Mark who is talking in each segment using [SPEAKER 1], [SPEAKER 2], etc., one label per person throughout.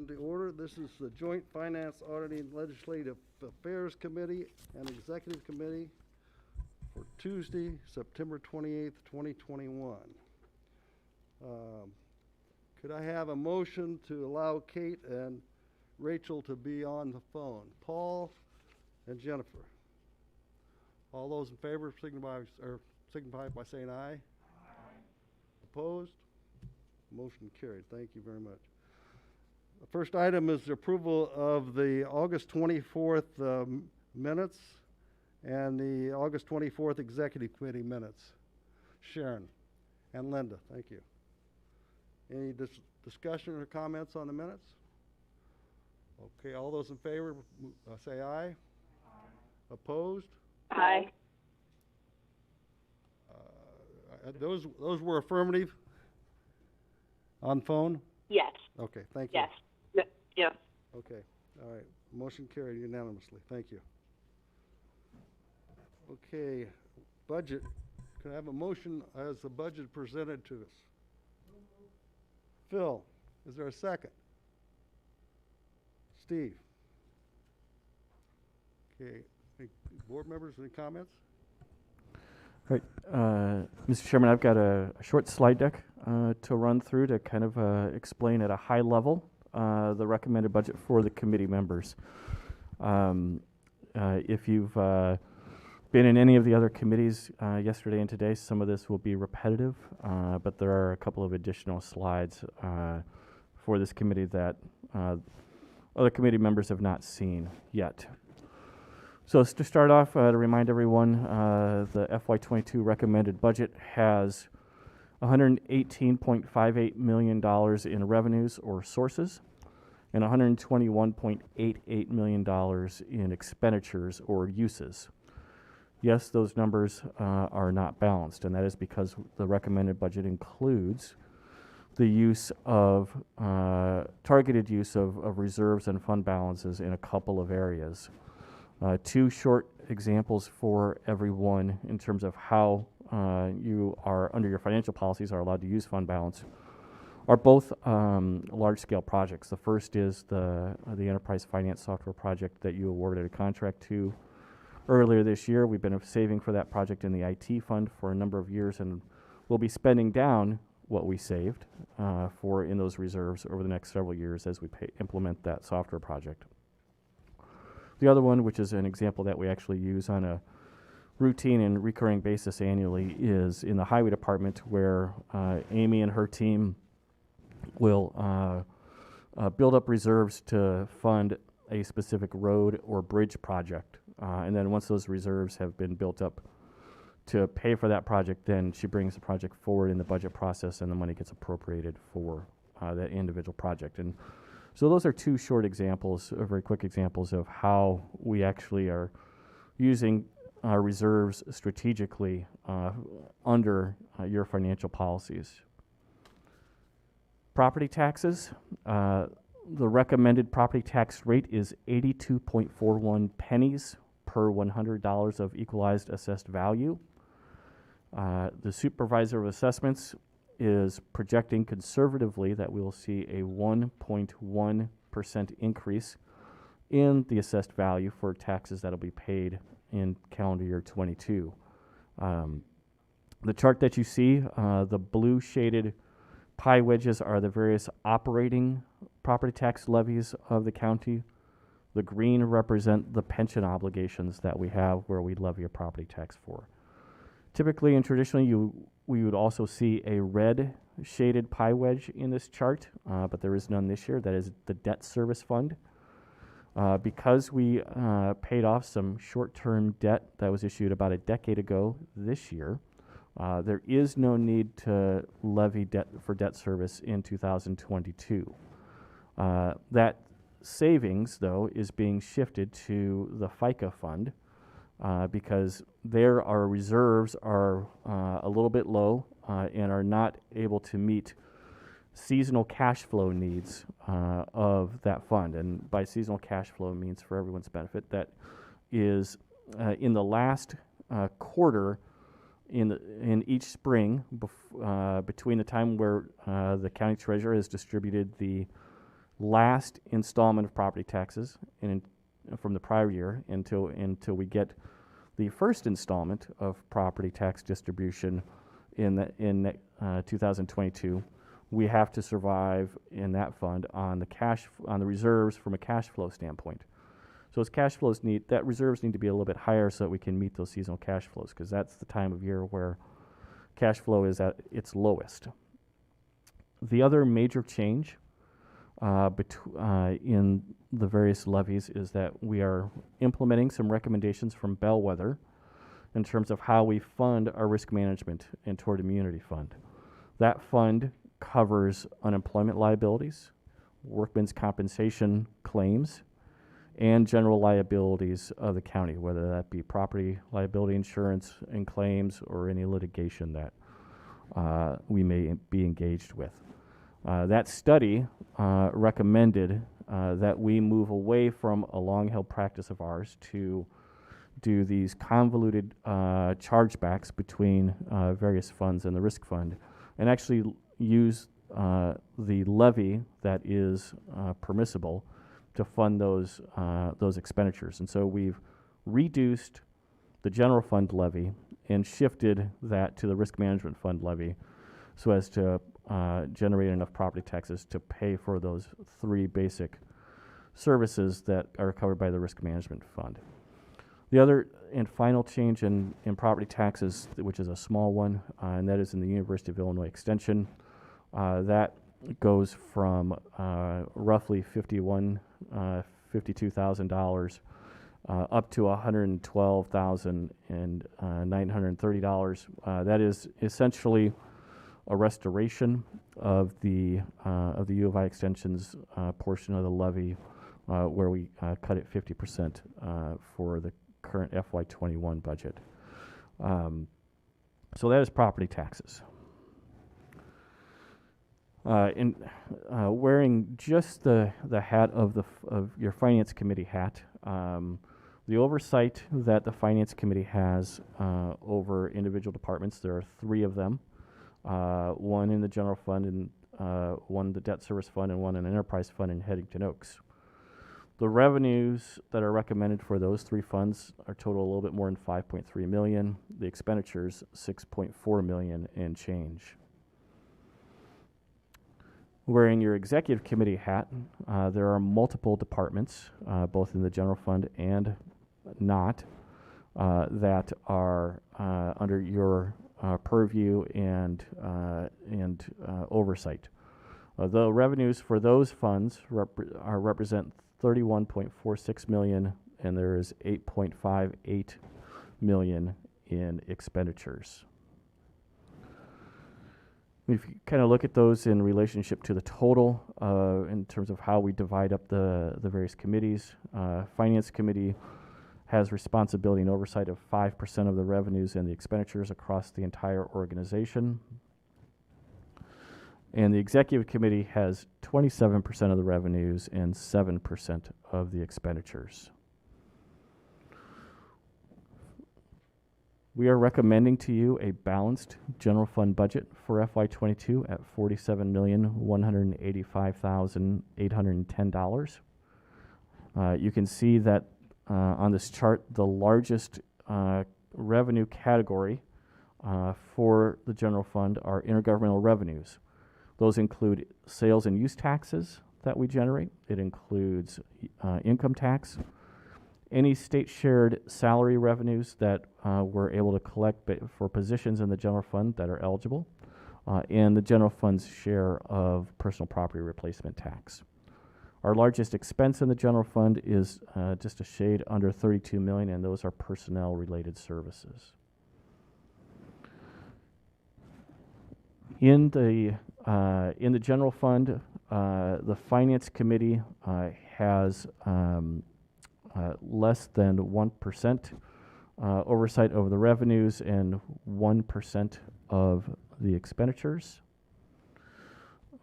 [SPEAKER 1] To order. This is the Joint Finance Auditing Legislative Affairs Committee and Executive Committee for Tuesday, September 28th, 2021. Could I have a motion to allow Kate and Rachel to be on the phone? Paul and Jennifer. All those in favor signify by saying aye. Aye. Opposed? Motion carried. Thank you very much. The first item is the approval of the August 24th minutes and the August 24th Executive Committee minutes. Sharon and Linda, thank you. Any discussion or comments on the minutes? Okay, all those in favor say aye. Aye. Opposed?
[SPEAKER 2] Aye.
[SPEAKER 1] Those were affirmative on phone?
[SPEAKER 2] Yes.
[SPEAKER 1] Okay, thank you.
[SPEAKER 2] Yes. Yes.
[SPEAKER 1] Okay, all right. Motion carried unanimously. Thank you. Okay, budget. Can I have a motion as the budget presented to us? Phil, is there a second? Steve? Okay, any board members, any comments?
[SPEAKER 3] All right, Mr. Chairman, I've got a short slide deck to run through to kind of explain at a high level the recommended budget for the committee members. If you've been in any of the other committees yesterday and today, some of this will be repetitive, but there are a couple of additional slides for this committee that other committee members have not seen yet. So to start off, to remind everyone, the FY22 recommended budget has $118.58 million in revenues or sources and $121.88 million in expenditures or uses. Yes, those numbers are not balanced, and that is because the recommended budget includes the use of targeted use of reserves and fund balances in a couple of areas. Two short examples for everyone in terms of how you are, under your financial policies, are allowed to use fund balance are both large-scale projects. The first is the enterprise finance software project that you awarded a contract to earlier this year. We've been saving for that project in the IT fund for a number of years, and we'll be spending down what we saved for in those reserves over the next several years as we implement that software project. The other one, which is an example that we actually use on a routine and recurring basis annually, is in the highway department, where Amy and her team will build up reserves to fund a specific road or bridge project. And then once those reserves have been built up to pay for that project, then she brings the project forward in the budget process and the money gets appropriated for that individual project. And so those are two short examples, very quick examples of how we actually are using our reserves strategically under your financial policies. Property taxes. The recommended property tax rate is 82.41 pennies per $100 of equalized assessed value. The supervisor of assessments is projecting conservatively that we will see a 1.1% increase in the assessed value for taxes that will be paid in calendar year 22. The chart that you see, the blue shaded pie wedges are the various operating property tax levies of the county. The green represent the pension obligations that we have where we levy a property tax for. Typically and traditionally, we would also see a red shaded pie wedge in this chart, but there is none this year. That is the debt service fund. Because we paid off some short-term debt that was issued about a decade ago this year, there is no need to levy debt for debt service in 2022. That savings, though, is being shifted to the FICA fund because there our reserves are a little bit low and are not able to meet seasonal cash flow needs of that fund. And by seasonal cash flow means, for everyone's benefit, that is in the last quarter in each spring between the time where the county treasurer has distributed the last installment of property taxes from the prior year until we get the first installment of property tax distribution in 2022. We have to survive in that fund on the reserves from a cash flow standpoint. So as cash flows reserves need to be a little bit higher so that we can meet those seasonal cash flows, because that's the time of year where cash flow is at its lowest. The other major change in the various levies is that we are implementing some recommendations from Bellwether in terms of how we fund our risk management and toward immunity fund. That fund covers unemployment liabilities, workmen's compensation claims, and general liabilities of the county, whether that be property liability insurance and claims or any litigation that we may be engaged with. That study recommended that we move away from a long-held practice of ours to do these convoluted chargebacks between various funds and the risk fund, and actually use the levy that is permissible to fund those expenditures. And so we've reduced the general fund levy and shifted that to the risk management fund levy so as to generate enough property taxes to pay for those three basic services that are covered by the risk management fund. The other and final change in property taxes, which is a small one, and that is in the University of Illinois Extension. That goes from roughly $52,000 up to $112,930. That is essentially a restoration of the U of I Extension's portion of the levy, where we cut it 50% for the current FY21 budget. So that is property taxes. Wearing just the hat of your Finance Committee hat, the oversight that the Finance Committee has over individual departments, there are three of them, one in the general fund, and one in the debt service fund, and one in an enterprise fund in Headington Oaks. The revenues that are recommended for those three funds are total a little bit more than $5.3 million. The expenditures, $6.4 million and change. Wearing your executive committee hat, there are multiple departments, both in the general fund and not, that are under your purview and oversight. The revenues for those funds represent $31.46 million, and there is $8.58 million in expenditures. If you kind of look at those in relationship to the total, in terms of how we divide up the various committees, Finance Committee has responsibility and oversight of 5% of the revenues and the expenditures across the entire organization. And the Executive Committee has 27% of the revenues and 7% of the expenditures. We are recommending to you a balanced general fund budget for FY22 at $47,185,810. You can see that on this chart, the largest revenue category for the general fund are intergovernmental revenues. Those include sales and use taxes that we generate. It includes income tax, any state shared salary revenues that we're able to collect for positions in the general fund that are eligible, and the general fund's share of personal property replacement tax. Our largest expense in the general fund is just a shade under $32 million, and those are personnel related services. In the general fund, the Finance Committee has less than 1% oversight over the revenues and 1% of the expenditures.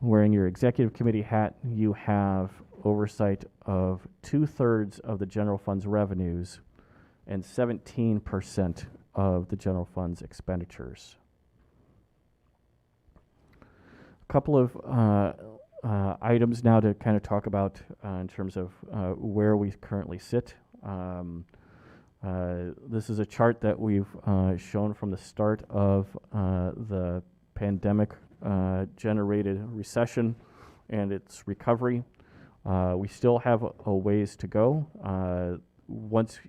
[SPEAKER 3] Wearing your Executive Committee hat, you have oversight of 2/3 of the general fund's revenues and 17% of the general fund's expenditures. A couple of items now to kind of talk about in terms of where we currently sit. This is a chart that we've shown from the start of the pandemic generated recession and its recovery. We still have a ways to go. Once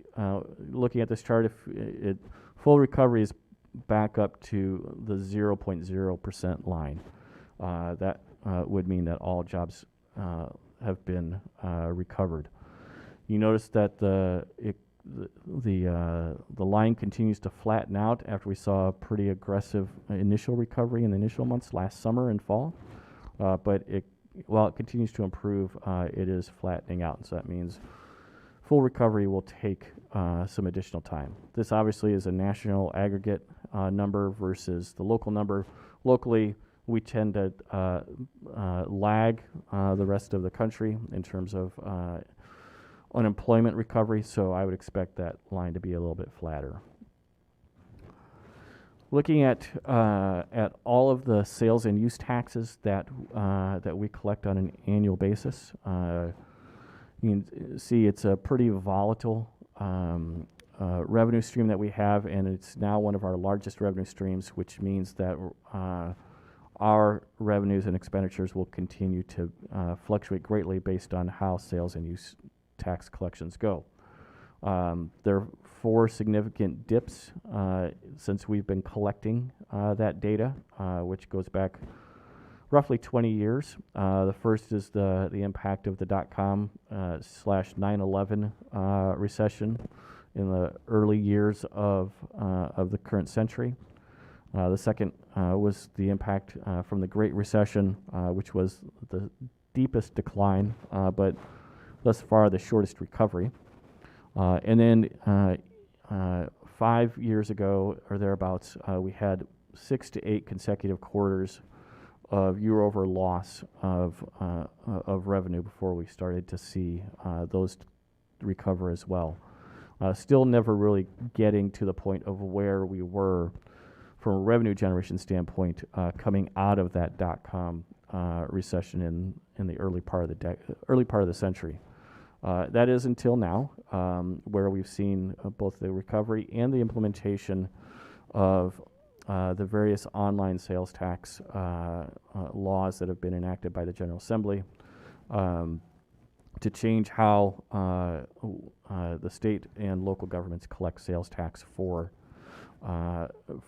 [SPEAKER 3] looking at this chart, if full recovery is back up to the 0.0% line, that would mean that all jobs have been recovered. You notice that the line continues to flatten out after we saw a pretty aggressive initial recovery in the initial months last summer and fall. But while it continues to improve, it is flattening out. And so that means full recovery will take some additional time. This obviously is a national aggregate number versus the local number. Locally, we tend to lag the rest of the country in terms of unemployment recovery, so I would expect that line to be a little bit flatter. Looking at all of the sales and use taxes that we collect on an annual basis, you can see it's a pretty volatile revenue stream that we have, and it's now one of our largest revenue streams, which means that our revenues and expenditures will continue to fluctuate greatly based on how sales and use tax collections go. There are 4 significant dips since we've been collecting that data, which goes back roughly 20 years. The first is the impact of the .com / 9/11 recession in the early years of the current century. The second was the impact from the Great Recession, which was the deepest decline, but thus far the shortest recovery. And then 5 years ago or thereabouts, we had 6 to 8 consecutive quarters of year-over loss of revenue before we started to see those recover as well. Still never really getting to the point of where we were from a revenue generation standpoint coming out of that .com recession in the early part of the century. That is until now, where we've seen both the recovery and the implementation of the various online sales tax laws that have been enacted by the General Assembly to change how the state and local governments collect sales tax for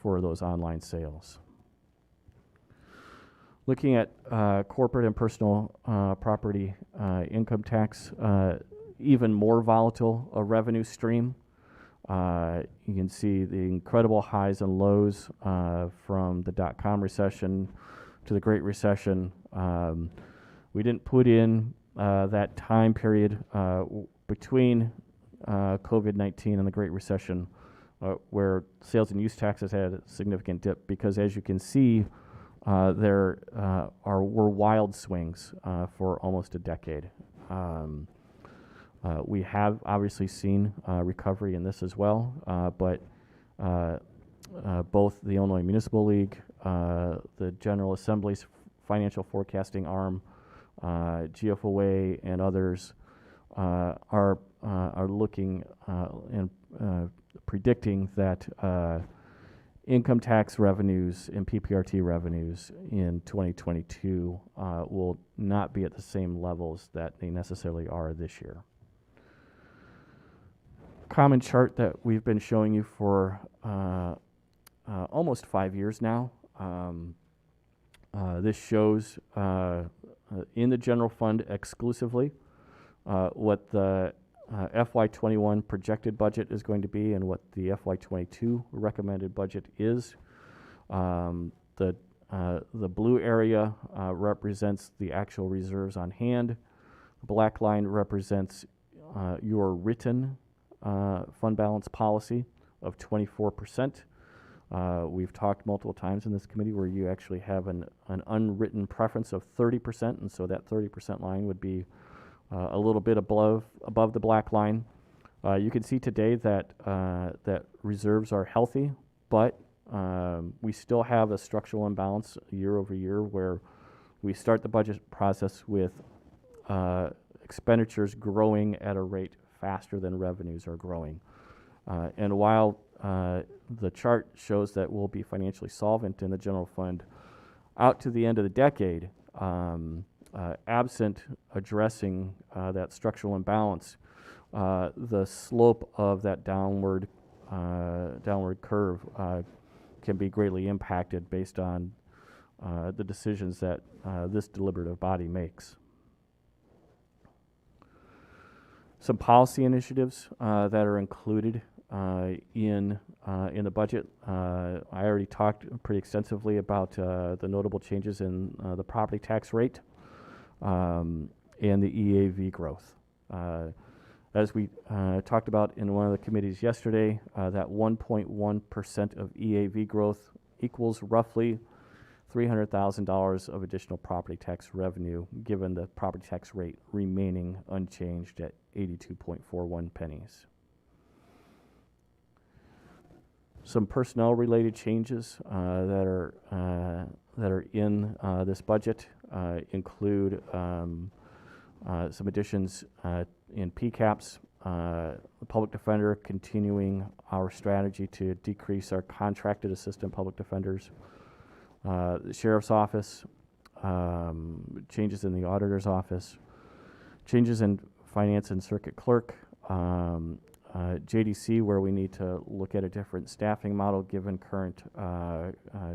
[SPEAKER 3] those online sales. Looking at corporate and personal property income tax, even more volatile a revenue stream. You can see the incredible highs and lows from the .com recession to the Great Recession. We didn't put in that time period between COVID-19 and the Great Recession where sales and use taxes had a significant dip, because as you can see, there were wild swings for almost a decade. We have obviously seen recovery in this as well, but both the Illinois Municipal League, the General Assembly's financial forecasting arm, GFOA, and others are looking and predicting that income tax revenues and PPRT revenues in 2022 will not be at the same levels that they necessarily are this year. Common chart that we've been showing you for almost 5 years now. This shows in the general fund exclusively what the FY21 projected budget is going to be and what the FY22 recommended budget is. The blue area represents the actual reserves on hand. The black line represents your written fund balance policy of 24%. We've talked multiple times in this committee where you actually have an unwritten preference of 30%, and so that 30% line would be a little bit above the black line. You can see today that that reserves are healthy, but we still have a structural imbalance year over year where we start the budget process with expenditures growing at a rate faster than revenues are growing. And while the chart shows that we'll be financially solvent in the general fund out to the end of the decade, absent addressing that structural imbalance, the slope of that downward curve can be greatly impacted based on the decisions that this deliberative body makes. Some policy initiatives that are included in the budget. I already talked pretty extensively about the notable changes in the property tax rate and the EAV growth. As we talked about in one of the committees yesterday, that 1.1% of EAV growth equals roughly $300,000 of additional property tax revenue, given the property tax rate remaining unchanged at 82.41 pennies. Some personnel-related changes that are in this budget include some additions in PCAPs, the public defender continuing our strategy to decrease our contracted assistant public defenders, the sheriff's office, changes in the auditor's office, changes in finance and circuit clerk, JDC, where we need to look at a different staffing model given current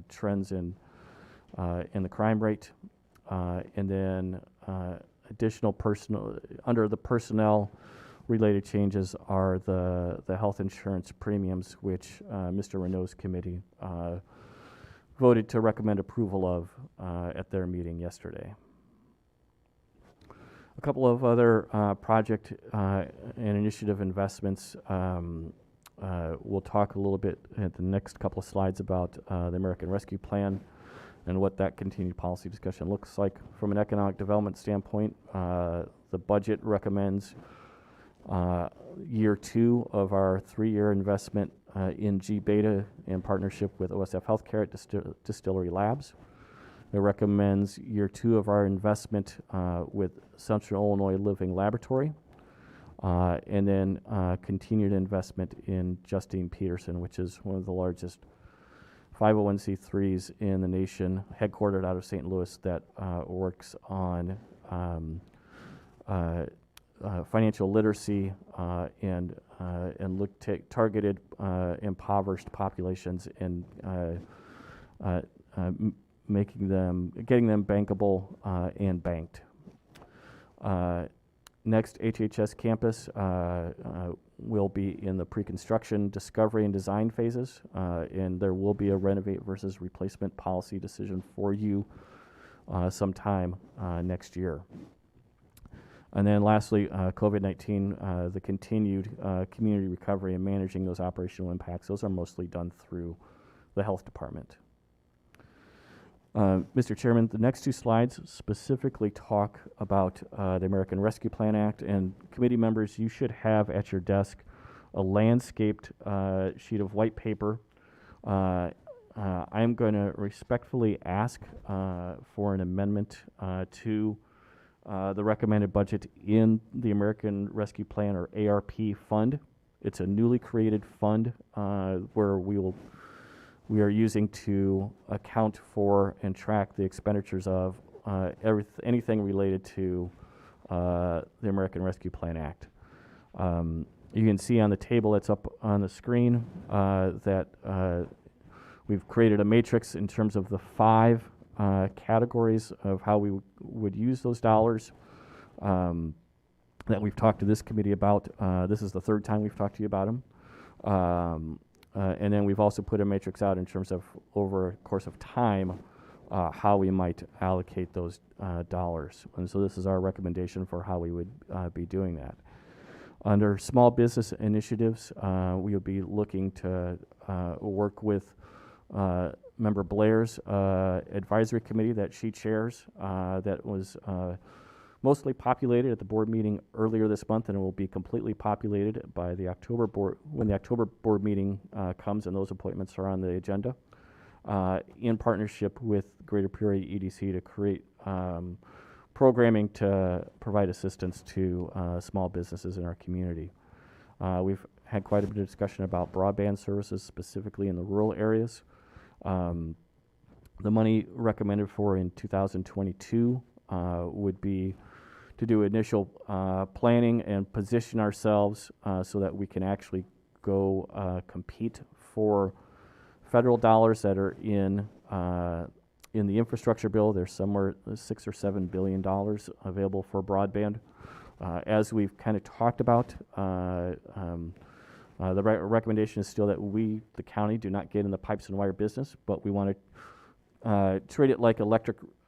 [SPEAKER 3] trends in the crime rate, and then additional personal under the personnel related changes are the health insurance premiums, which Mr. Renault's committee voted to recommend approval of at their meeting yesterday. A couple of other project and initiative investments. We'll talk a little bit at the next couple of slides about the American Rescue Plan and what that continued policy discussion looks like. From an economic development standpoint, the budget recommends year 2 of our 3-year investment in G-Beta in partnership with OSF Healthcare at Distillery Labs. It recommends year 2 of our investment with Central Illinois Living Laboratory, and then continued investment in Justine Peterson, which is one of the largest 501c3s in the nation, headquartered out of St. Louis, that works on financial literacy and targeted impoverished populations and getting them bankable and banked. Next, HHS campus will be in the pre-construction, discovery, and design phases, and there will be a renovate versus replacement policy decision for you sometime next year. And then lastly, COVID-19, the continued community recovery and managing those operational impacts, those are mostly done through the health department. Mr. Chairman, the next 2 slides specifically talk about the American Rescue Plan Act, and committee members, you should have at your desk a landscaped sheet of white paper. I'm going to respectfully ask for an amendment to the recommended budget in the American Rescue Plan, or ARP fund. It's a newly created fund where we are using to account for and track the expenditures of anything related to the American Rescue Plan Act. You can see on the table that's up on the screen that we've created a matrix in terms of the 5 categories of how we would use those dollars that we've talked to this committee about. This is the 3rd time we've talked to you about them. And then we've also put a matrix out in terms of, over a course of time, how we might allocate those dollars. And so this is our recommendation for how we would be doing that. Under small business initiatives, we would be looking to work with Member Blair's advisory committee that she chairs, that was mostly populated at the board meeting earlier this month, and it will be completely populated by the October board, when the October board meeting comes and those appointments are on the agenda. in partnership with Greater Peoria EDC to create programming to provide assistance to small businesses in our community. We've had quite a bit of discussion about broadband services, specifically in the rural areas. The money recommended for in 2022 would be to do initial planning and position ourselves so that we can actually go compete for federal dollars that are in the infrastructure bill. There's somewhere $6 or $7 billion available for broadband. As we've kind of talked about, the recommendation is still that we, the county, do not get in the pipes and wire business, but we want to treat it like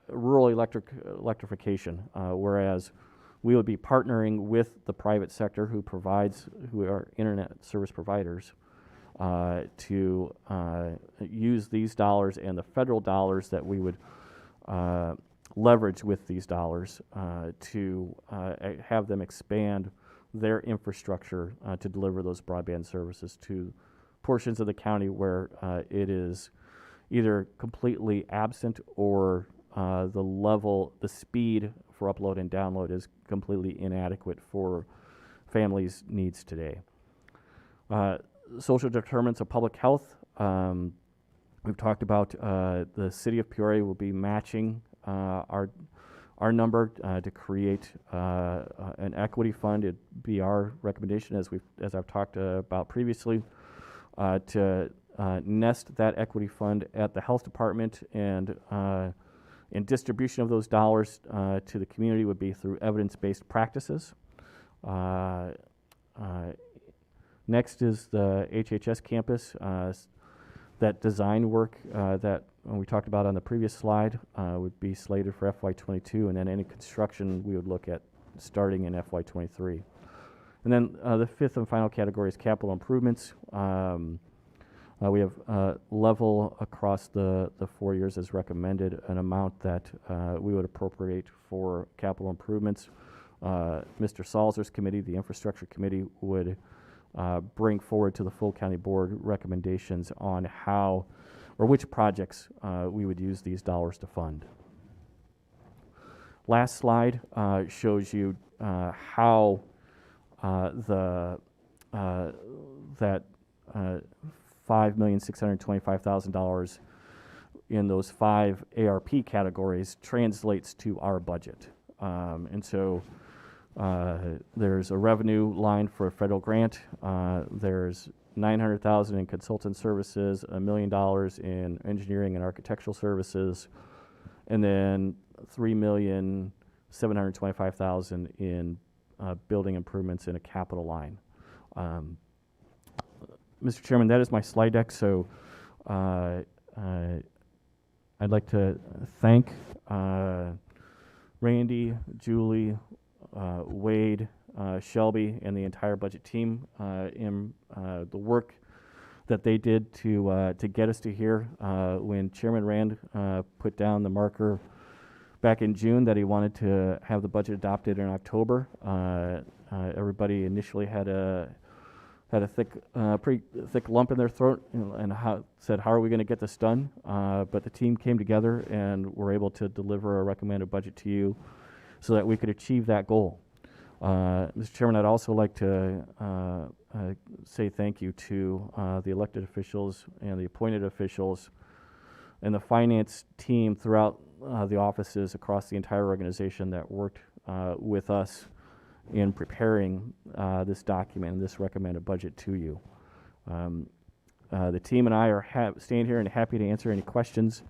[SPEAKER 3] rural electrification, whereas we would be partnering with the private sector who are internet service providers to use these dollars and the federal dollars that we would leverage with these dollars to have them expand their infrastructure to deliver those broadband services to portions of the county where it is either completely absent or the speed for upload and download is completely inadequate for families' needs today. Social determinants of public health. We've talked about the city of Peoria will be matching our number to create an equity fund. It'd be our recommendation, as I've talked about previously, to nest that equity fund at the health department, and distribution of those dollars to the community would be through evidence-based practices. Next is the HHS campus. That design work that we talked about on the previous slide would be slated for FY22, and then any construction we would look at starting in FY23. And then the fifth and final category is capital improvements. We have level across the 4 years as recommended, an amount that we would appropriate for capital improvements. Mr. Salzer's committee, the infrastructure committee, would bring forward to the full county board recommendations on how or which projects we would use these dollars to fund. Last slide shows you how that $5,625,000 in those 5 ARP categories translates to our budget. And so there's a revenue line for a federal grant. There's $900,000 in consultant services, $1 million in engineering and architectural services, and then $3,725,000 in building improvements in a capital line. Mr. Chairman, that is my slide deck. So I'd like to thank Randy, Julie, Wade, Shelby, and the entire budget team in the work that they did to get us to here. When Chairman Rand put down the marker back in June that he wanted to have the budget adopted in October, everybody initially had a pretty thick lump in their throat and said, how are we going to get this done? But the team came together and were able to deliver a recommended budget to you so that we could achieve that goal. Mr. Chairman, I'd also like to say thank you to the elected officials and the appointed officials and the finance team throughout the offices across the entire organization that worked with us in preparing this document and this recommended budget to you. The team and I are staying here and happy to answer any questions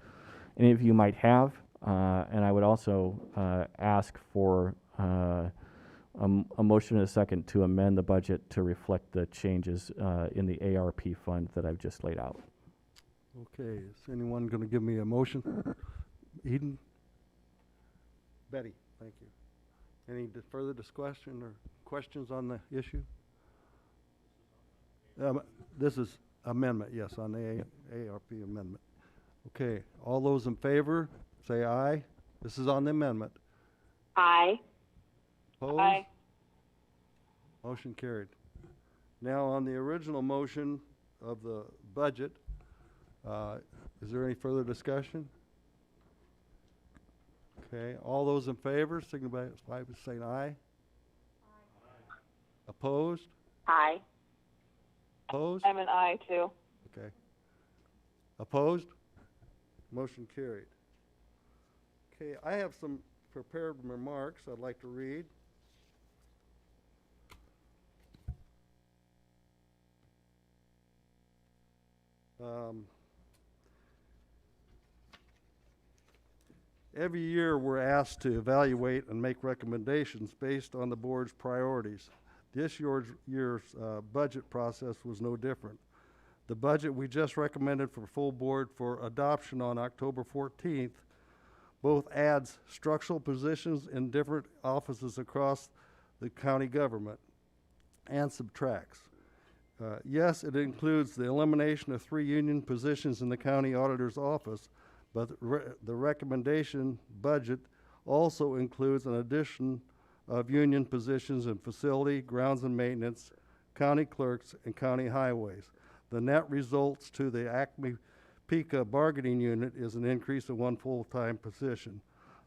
[SPEAKER 3] any of you might have. And I would also ask for a motion and a second to amend the budget to reflect the changes in the ARP fund that I've just laid out.
[SPEAKER 1] Okay, is anyone going to give me a motion? Eden? Betty, thank you. Any further discussion or questions on the issue? This is amendment, yes, on the ARP amendment. Okay, all those in favor, say aye. This is on the amendment.
[SPEAKER 2] Aye.
[SPEAKER 1] Opposed?
[SPEAKER 2] Aye.
[SPEAKER 1] Motion carried. Now on the original motion of the budget, Is there any further discussion? Okay, all those in favor, signify by saying aye. Opposed?
[SPEAKER 2] Aye.
[SPEAKER 1] Opposed?
[SPEAKER 2] I'm an aye too.
[SPEAKER 1] Okay. Opposed? Motion carried. Okay, I have some prepared remarks I'd like to read. Every year, we're asked to evaluate and make recommendations based on the board's priorities. This year's budget process was no different. The budget we just recommended for full board for adoption on October 14th both adds structural positions in different offices across the county government and subtracts. Yes, it includes the elimination of 3 union positions in the county auditor's office, but the recommendation budget also includes an addition of union positions in facility, grounds and maintenance, county clerks, and county highways. The net results to the Acme PICA bargaining unit is an increase of 1 full-time position,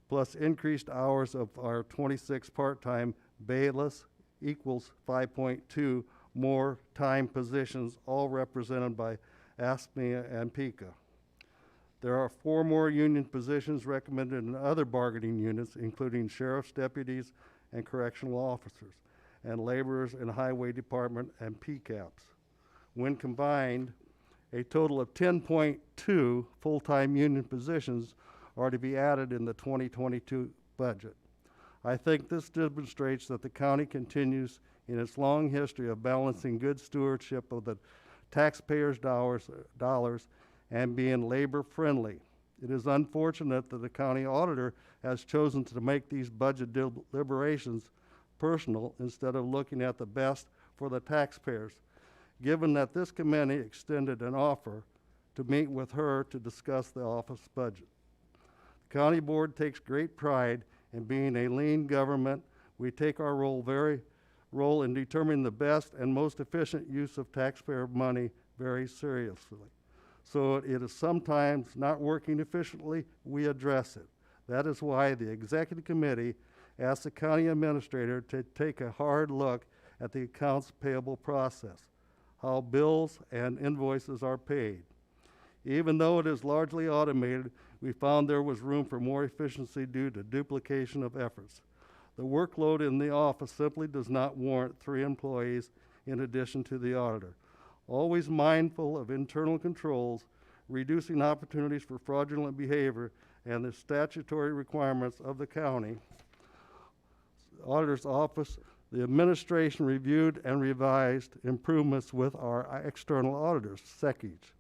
[SPEAKER 1] plus increased hours of our 26 part-time bailiffs equals 5.2 more time positions, all represented by ASME and PICA. There are 4 more union positions recommended in other bargaining units, including sheriff's deputies and correctional officers, and laborers in highway department and PCAPs. When combined, a total of 10.2 full-time union positions are to be added in the 2022 budget. I think this demonstrates that the county continues in its long history of balancing good stewardship of the taxpayers' dollars and being labor-friendly. It is unfortunate that the county auditor has chosen to make these budget deliberations personal instead of looking at the best for the taxpayers, given that this committee extended an offer to meet with her to discuss the office budget. The county board takes great pride in being a lean government. We take our role in determining the best and most efficient use of taxpayer money very seriously. So it is sometimes not working efficiently, we address it. That is why the executive committee asked the county administrator to take a hard look at the accounts payable process, how bills and invoices are paid. Even though it is largely automated, we found there was room for more efficiency due to duplication of efforts. The workload in the office simply does not warrant 3 employees in addition to the auditor. Always mindful of internal controls, reducing opportunities for fraudulent behavior, and the statutory requirements of the county auditor's office, the administration reviewed and revised improvements with our external auditors, SECIG,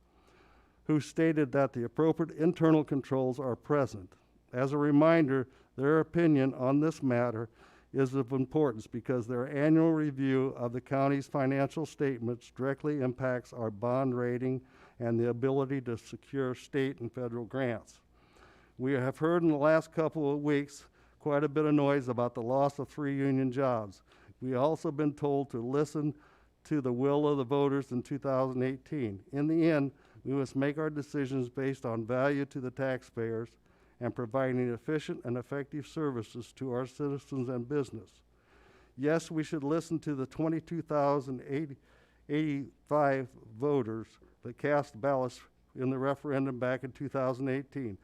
[SPEAKER 1] who stated that the appropriate internal controls are present. As a reminder, their opinion on this matter is of importance because their annual review of the county's financial statements directly impacts our bond rating and the ability to secure state and federal grants. We have heard in the last couple of weeks quite a bit of noise about the loss of 3 union jobs. We also been told to listen to the will of the voters in 2018. In the end, we must make our decisions based on value to the taxpayers and providing efficient and effective services to our citizens and business. Yes, we should listen to the 22,085 voters that cast ballots in the referendum back in 2018,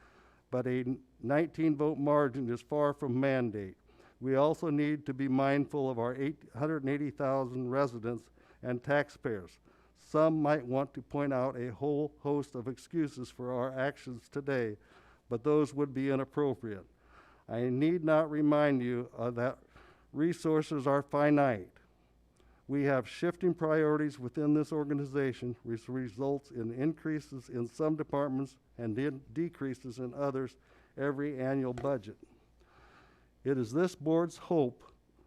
[SPEAKER 1] but a 19-vote margin is far from mandate. We also need to be mindful of our 180,000 residents and taxpayers. Some might want to point out a whole host of excuses for our actions today, but those would be inappropriate. I need not remind you that resources are finite. We have shifting priorities within this organization, which results in increases in some departments and decreases in others every annual budget. It is this board's hope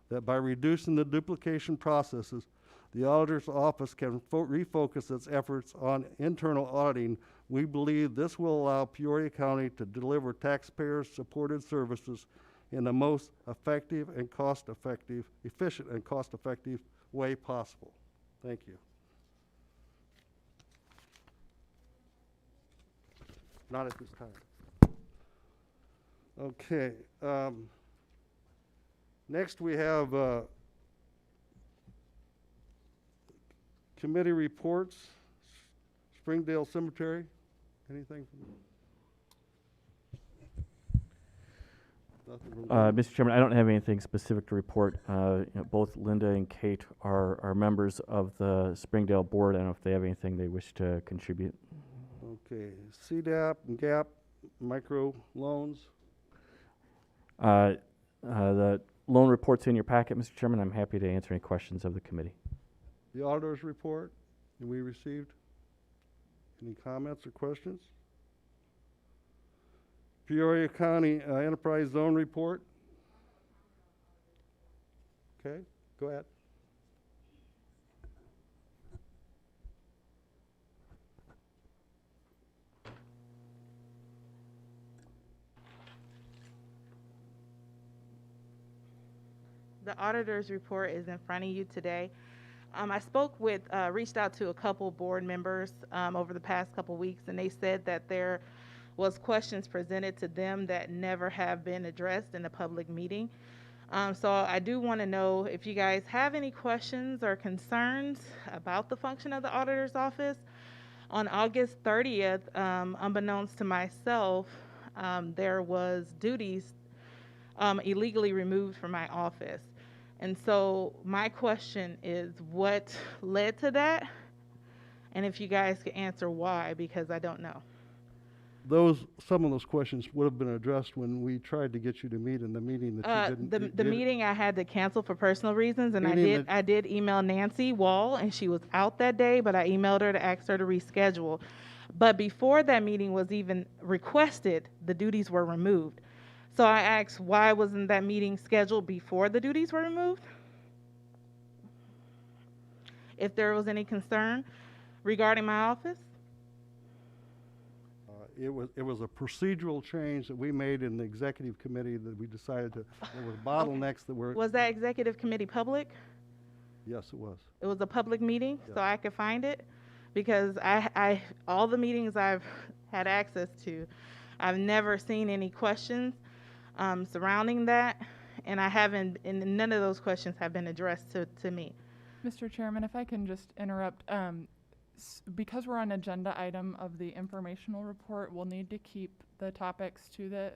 [SPEAKER 1] that by reducing the duplication processes, the auditor's office can refocus its efforts on internal auditing. We believe this will allow Peoria County to deliver taxpayer-supported services in the most effective and efficient and cost-effective way possible. Thank you. Not at this time. Okay. Next, we have committee reports. Springdale Cemetery. Anything from Nothing from
[SPEAKER 3] Mr. Chairman, I don't have anything specific to report. Both Linda and Kate are members of the Springdale board. I don't know if they have anything they wish to contribute.
[SPEAKER 1] Okay. CDAP and GAP micro loans.
[SPEAKER 3] The loan report's in your packet, Mr. Chairman. I'm happy to answer any questions of the committee.
[SPEAKER 1] The auditor's report that we received. Any comments or questions? Peoria County Enterprise Zone Report. Okay, go ahead.
[SPEAKER 2] The auditor's report is in front of you today. I reached out to a couple board members over the past couple weeks, and they said that there was questions presented to them that never have been addressed in a public meeting. So I do want to know if you guys have any questions or concerns about the function of the auditor's office. On August 30th, unbeknownst to myself, there was duties illegally removed from my office. And so my question is, what led to that? And if you guys could answer why, because I don't know.
[SPEAKER 1] Some of those questions would have been addressed when we tried to get you to meet in the meeting that you didn't.
[SPEAKER 2] The meeting I had to cancel for personal reasons, and I did email Nancy Wall, and she was out that day, but I emailed her to ask her to reschedule. But before that meeting was even requested, the duties were removed. So I asked, why wasn't that meeting scheduled before the duties were removed? If there was any concern regarding my office?
[SPEAKER 1] It was a procedural change that we made in the executive committee that we decided to, there were bottlenecks that were.
[SPEAKER 2] Was that executive committee public?
[SPEAKER 1] Yes, it was.
[SPEAKER 2] It was a public meeting,
[SPEAKER 1] Yes.
[SPEAKER 2] so I could find it? Because all the meetings I've had access to, I've never seen any questions surrounding that, and and none of those questions have been addressed to me.
[SPEAKER 4] Mr. Chairman, if I can just interrupt, because we're on agenda item of the informational report, we'll need to keep the topics to the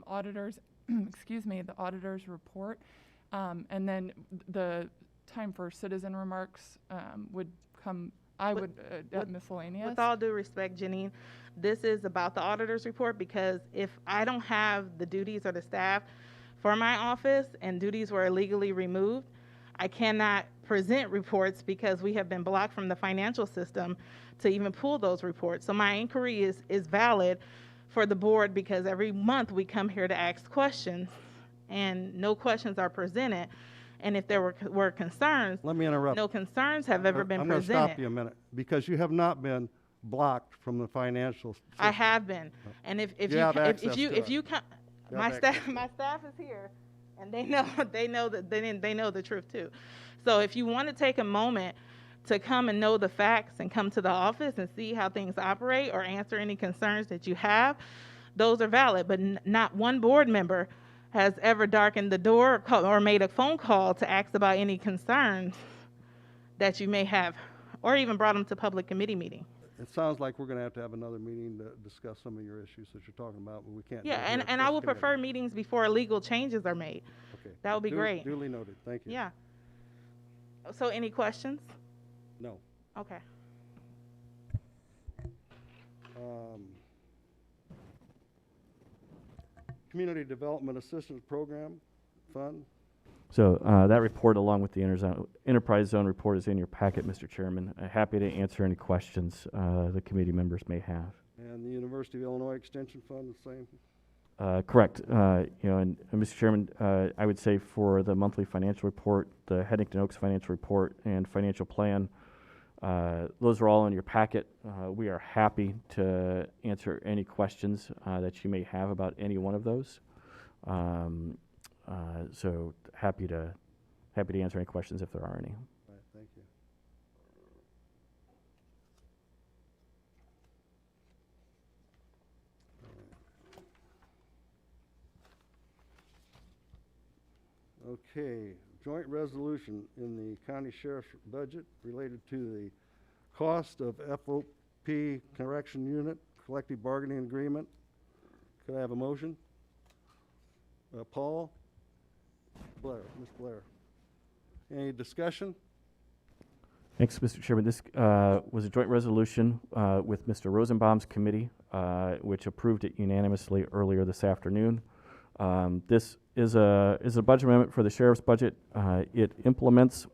[SPEAKER 4] auditor's, the auditor's report, and then the time for citizen remarks would come. At miscellaneous.
[SPEAKER 2] With all due respect, Janine, this is about the auditor's report, because if I don't have the duties or the staff for my office and duties were illegally removed, I cannot present reports because we have been blocked from the financial system to even pull those reports. So my inquiry is valid for the board, because every month we come here to ask questions and no questions are presented. And if there were concerns,
[SPEAKER 1] Let me interrupt.
[SPEAKER 2] no concerns have ever been
[SPEAKER 1] I'm going to
[SPEAKER 2] presented.
[SPEAKER 1] stop you a minute, because you have not been blocked from the financial system.
[SPEAKER 2] I have been, and if
[SPEAKER 1] You
[SPEAKER 2] you
[SPEAKER 1] have
[SPEAKER 2] if
[SPEAKER 1] access
[SPEAKER 2] you
[SPEAKER 1] to
[SPEAKER 2] if
[SPEAKER 1] it.
[SPEAKER 2] you come,
[SPEAKER 1] You
[SPEAKER 2] my
[SPEAKER 1] have
[SPEAKER 2] staff
[SPEAKER 1] access to
[SPEAKER 2] my staff is here, and they know the truth too. So if you want to take a moment to come and know the facts and come to the office and see how things operate or answer any concerns that you have, those are valid. But not one board member has ever darkened the door or made a phone call to ask about any concerns that you may have, or even brought them to public committee meeting.
[SPEAKER 1] It sounds like we're going to have another meeting to discuss some of your issues that you're talking about, but we can't. do it
[SPEAKER 2] Yeah,
[SPEAKER 1] here
[SPEAKER 2] and
[SPEAKER 1] at
[SPEAKER 2] I
[SPEAKER 1] this
[SPEAKER 2] would
[SPEAKER 1] committee.
[SPEAKER 2] prefer meetings before legal changes are made.
[SPEAKER 1] Okay.
[SPEAKER 2] That would be great.
[SPEAKER 1] Duly noted. Thank you.
[SPEAKER 2] Yeah. So any questions?
[SPEAKER 1] No.
[SPEAKER 2] Okay.
[SPEAKER 1] Community Development Assistance Program Fund.
[SPEAKER 3] So that report, along with the enterprise zone report, is in your packet, Mr. Chairman. Happy to answer any questions the committee members may have.
[SPEAKER 1] And the University of Illinois Extension Fund, the same.
[SPEAKER 3] Correct. And Mr. Chairman, I would say for the monthly financial report, the Headington Oaks financial report and financial plan, those are all in your packet. We are happy to answer any questions that you may have about any one of those. So happy to answer any questions if there are any.
[SPEAKER 1] All right, thank you. Okay, joint resolution in the county sheriff's budget related to the cost of FOP correction unit, collective bargaining agreement. Could I have a motion? Paul? Blair, Ms. Blair. Any discussion?
[SPEAKER 3] Thanks, Mr. Chairman. This was a joint resolution with Mr. Rosenbaum's committee, which approved it unanimously earlier this afternoon. This is a budget amendment for the sheriff's budget. It implements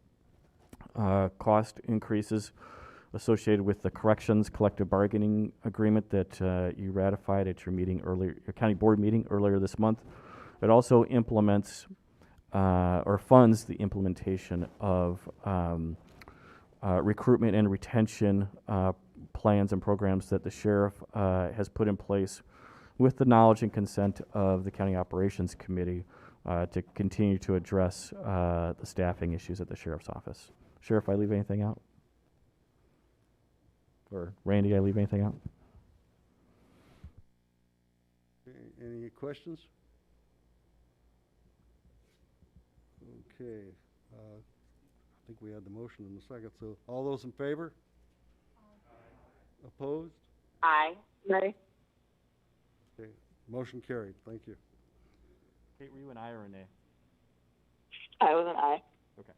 [SPEAKER 3] cost increases associated with the corrections collective bargaining agreement that you ratified at your meeting earlier, your county board meeting earlier this month. It also implements or funds the implementation of recruitment and retention plans and programs that the sheriff has put in place with the knowledge and consent of the County Operations Committee to continue to address the staffing issues at the sheriff's office. Sheriff, I leave anything out? Or Randy, I leave anything out?
[SPEAKER 1] Any questions? Okay, I think we had the motion in a second, so all those in favor? Aye. Opposed?
[SPEAKER 5] Aye. Aye.
[SPEAKER 1] Okay, motion carried, thank you.
[SPEAKER 3] Kate, were you an aye or a nay?
[SPEAKER 5] I was an aye.
[SPEAKER 3] Okay.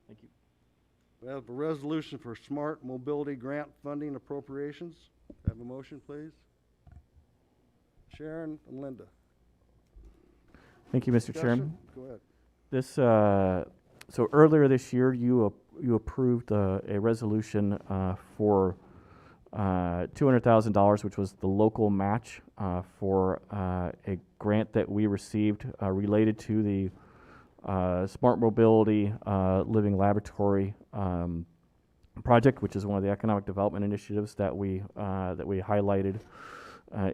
[SPEAKER 3] Thank you.
[SPEAKER 1] We have a resolution for smart mobility grant funding appropriations. Have a motion, please. Sharon and Linda.
[SPEAKER 3] Thank you, Mr. Chairman.
[SPEAKER 1] Discussion? Go ahead.
[SPEAKER 3] This, so earlier this year, you approved a resolution for $200,000, which was the local match for a grant that we received related to the Smart Mobility Living Laboratory project, which is one of the economic development initiatives that we highlighted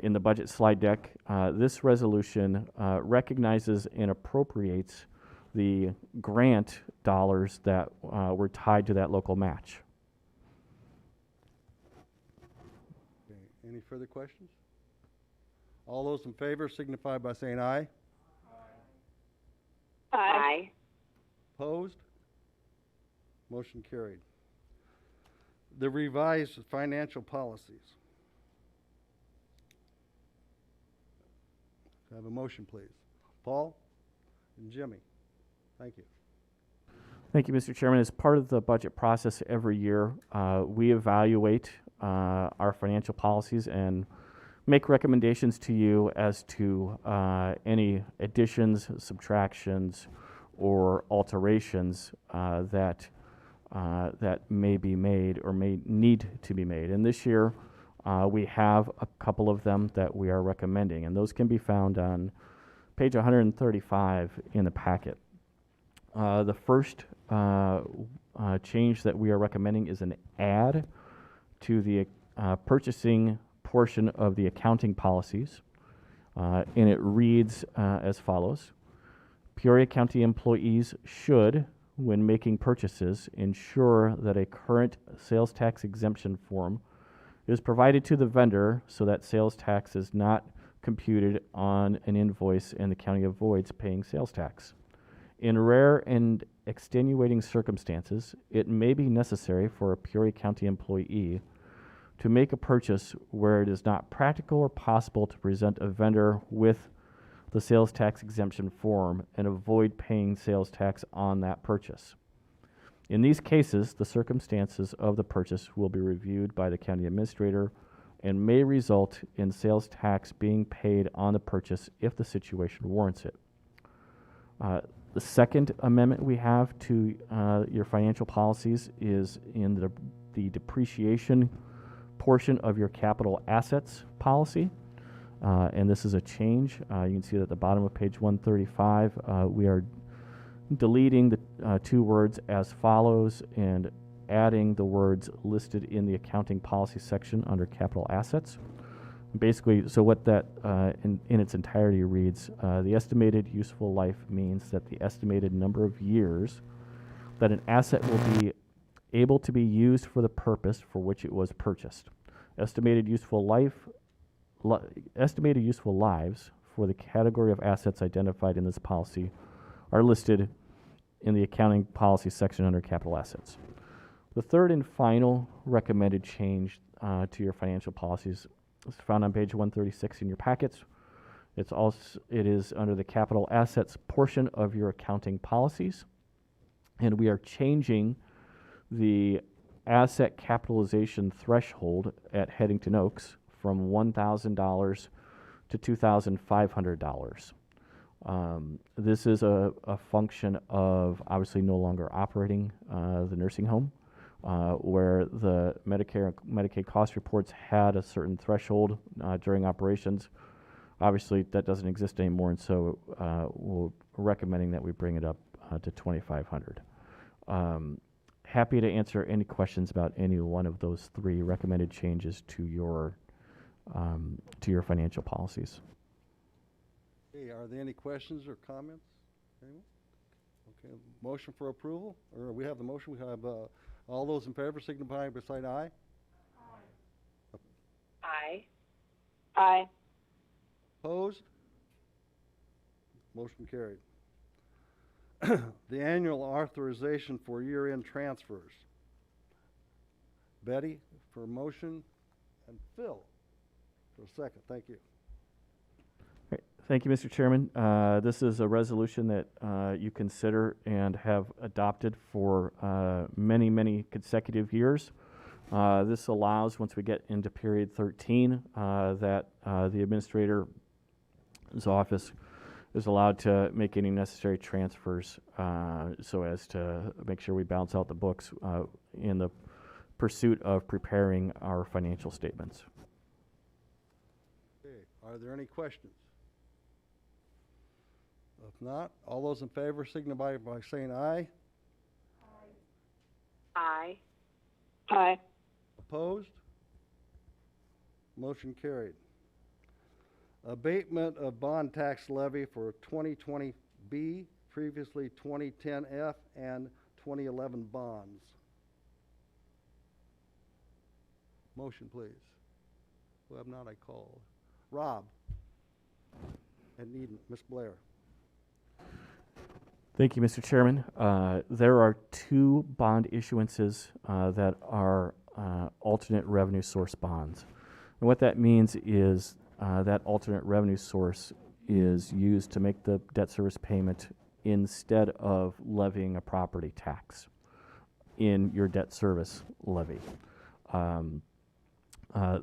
[SPEAKER 3] in the budget slide deck. This resolution recognizes and appropriates the grant dollars that were tied to that local match.
[SPEAKER 1] Okay, any further questions? All those in favor signify by saying aye.
[SPEAKER 5] Aye.
[SPEAKER 1] Opposed? Motion carried. The revised financial policies. Can I have a motion, please? Paul and Jimmy. Thank you.
[SPEAKER 3] Thank you, Mr. Chairman. As part of the budget process every year, we evaluate our financial policies and make recommendations to you as to any additions, subtractions, or alterations that may be made or may need to be made. And this year, we have a couple of them that we are recommending, and those can be found on page 135 in the packet. The first change that we are recommending is an add to the purchasing portion of the accounting policies, and it reads as follows. Peoria County employees should, when making purchases, ensure that a current sales tax exemption form is provided to the vendor so that sales tax is not computed on an invoice and the county avoids paying sales tax. In rare and extenuating circumstances, it may be necessary for a Peoria County employee to make a purchase where it is not practical or possible to present a vendor with the sales tax exemption form and avoid paying sales tax on that purchase. In these cases, the circumstances of the purchase will be reviewed by the county administrator and may result in sales tax being paid on the purchase if the situation warrants it. The second amendment we have to your financial policies is in the depreciation portion of your capital assets policy. And this is a change. You can see that at the bottom of page 135, we are deleting the two words as follows and adding the words listed in the accounting policy section under capital assets. Basically, so what that in its entirety reads, the estimated useful life means that the estimated number of years that an asset will be able to be used for the purpose for which it was purchased. Estimated useful lives for the category of assets identified in this policy are listed in the accounting policy section under capital assets. The third and final recommended change to your financial policies is found on page 136 in your packets. It is under the capital assets portion of your accounting policies, and we are changing the asset capitalization threshold at Headington Oaks from $1,000 to $2,500. This is a function of obviously no longer operating the nursing home, where the Medicare and Medicaid cost reports had a certain threshold during operations. Obviously, that doesn't exist anymore, and so we're recommending that we bring it up to $2,500. Happy to answer any questions about any one of those three recommended changes to your financial policies.
[SPEAKER 1] Okay, are there any questions or comments? Anyone? Okay, motion for approval, or we have the motion, we have, all those in favor signify by saying aye.
[SPEAKER 5] Aye. Aye.
[SPEAKER 1] Opposed? Motion carried. The annual authorization for year-end transfers. Betty for motion and Phil for a second. Thank you.
[SPEAKER 3] Great. Thank you, Mr. Chairman. This is a resolution that you consider and have adopted for many, many consecutive years. This allows, once we get into period 13, that the administrator's office is allowed to make any necessary transfers so as to make sure we balance out the books in the pursuit of preparing our financial statements.
[SPEAKER 1] Okay, are there any questions? If not, all those in favor signify by saying aye.
[SPEAKER 5] Aye. Aye.
[SPEAKER 1] Opposed? Motion carried. Abatement of bond tax levy for 2020B, previously 2010F, and 2011 bonds. Motion, please. Who have not I called? Rob. And Eden, Ms. Blair.
[SPEAKER 3] Thank you, Mr. Chairman. There are two bond issuances that are alternate revenue source bonds. And what that means is that alternate revenue source is used to make the debt service payment instead of levying a property tax in your debt service levy.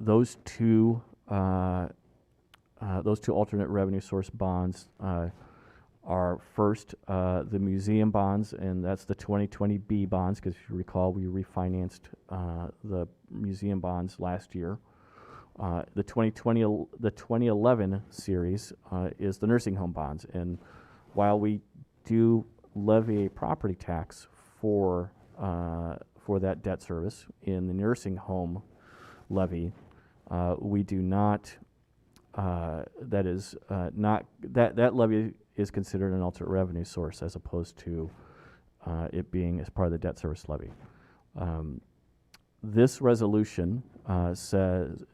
[SPEAKER 3] Those two alternate revenue source bonds are first the museum bonds, and that's the 2020B bonds, because if you recall, we refinanced the museum bonds last year. The 2011 series is the nursing home bonds, and while we do levy a property tax for that debt service in the nursing home levy, we do not. That levy is considered an alternate revenue source as opposed to it being as part of the debt service levy. This resolution says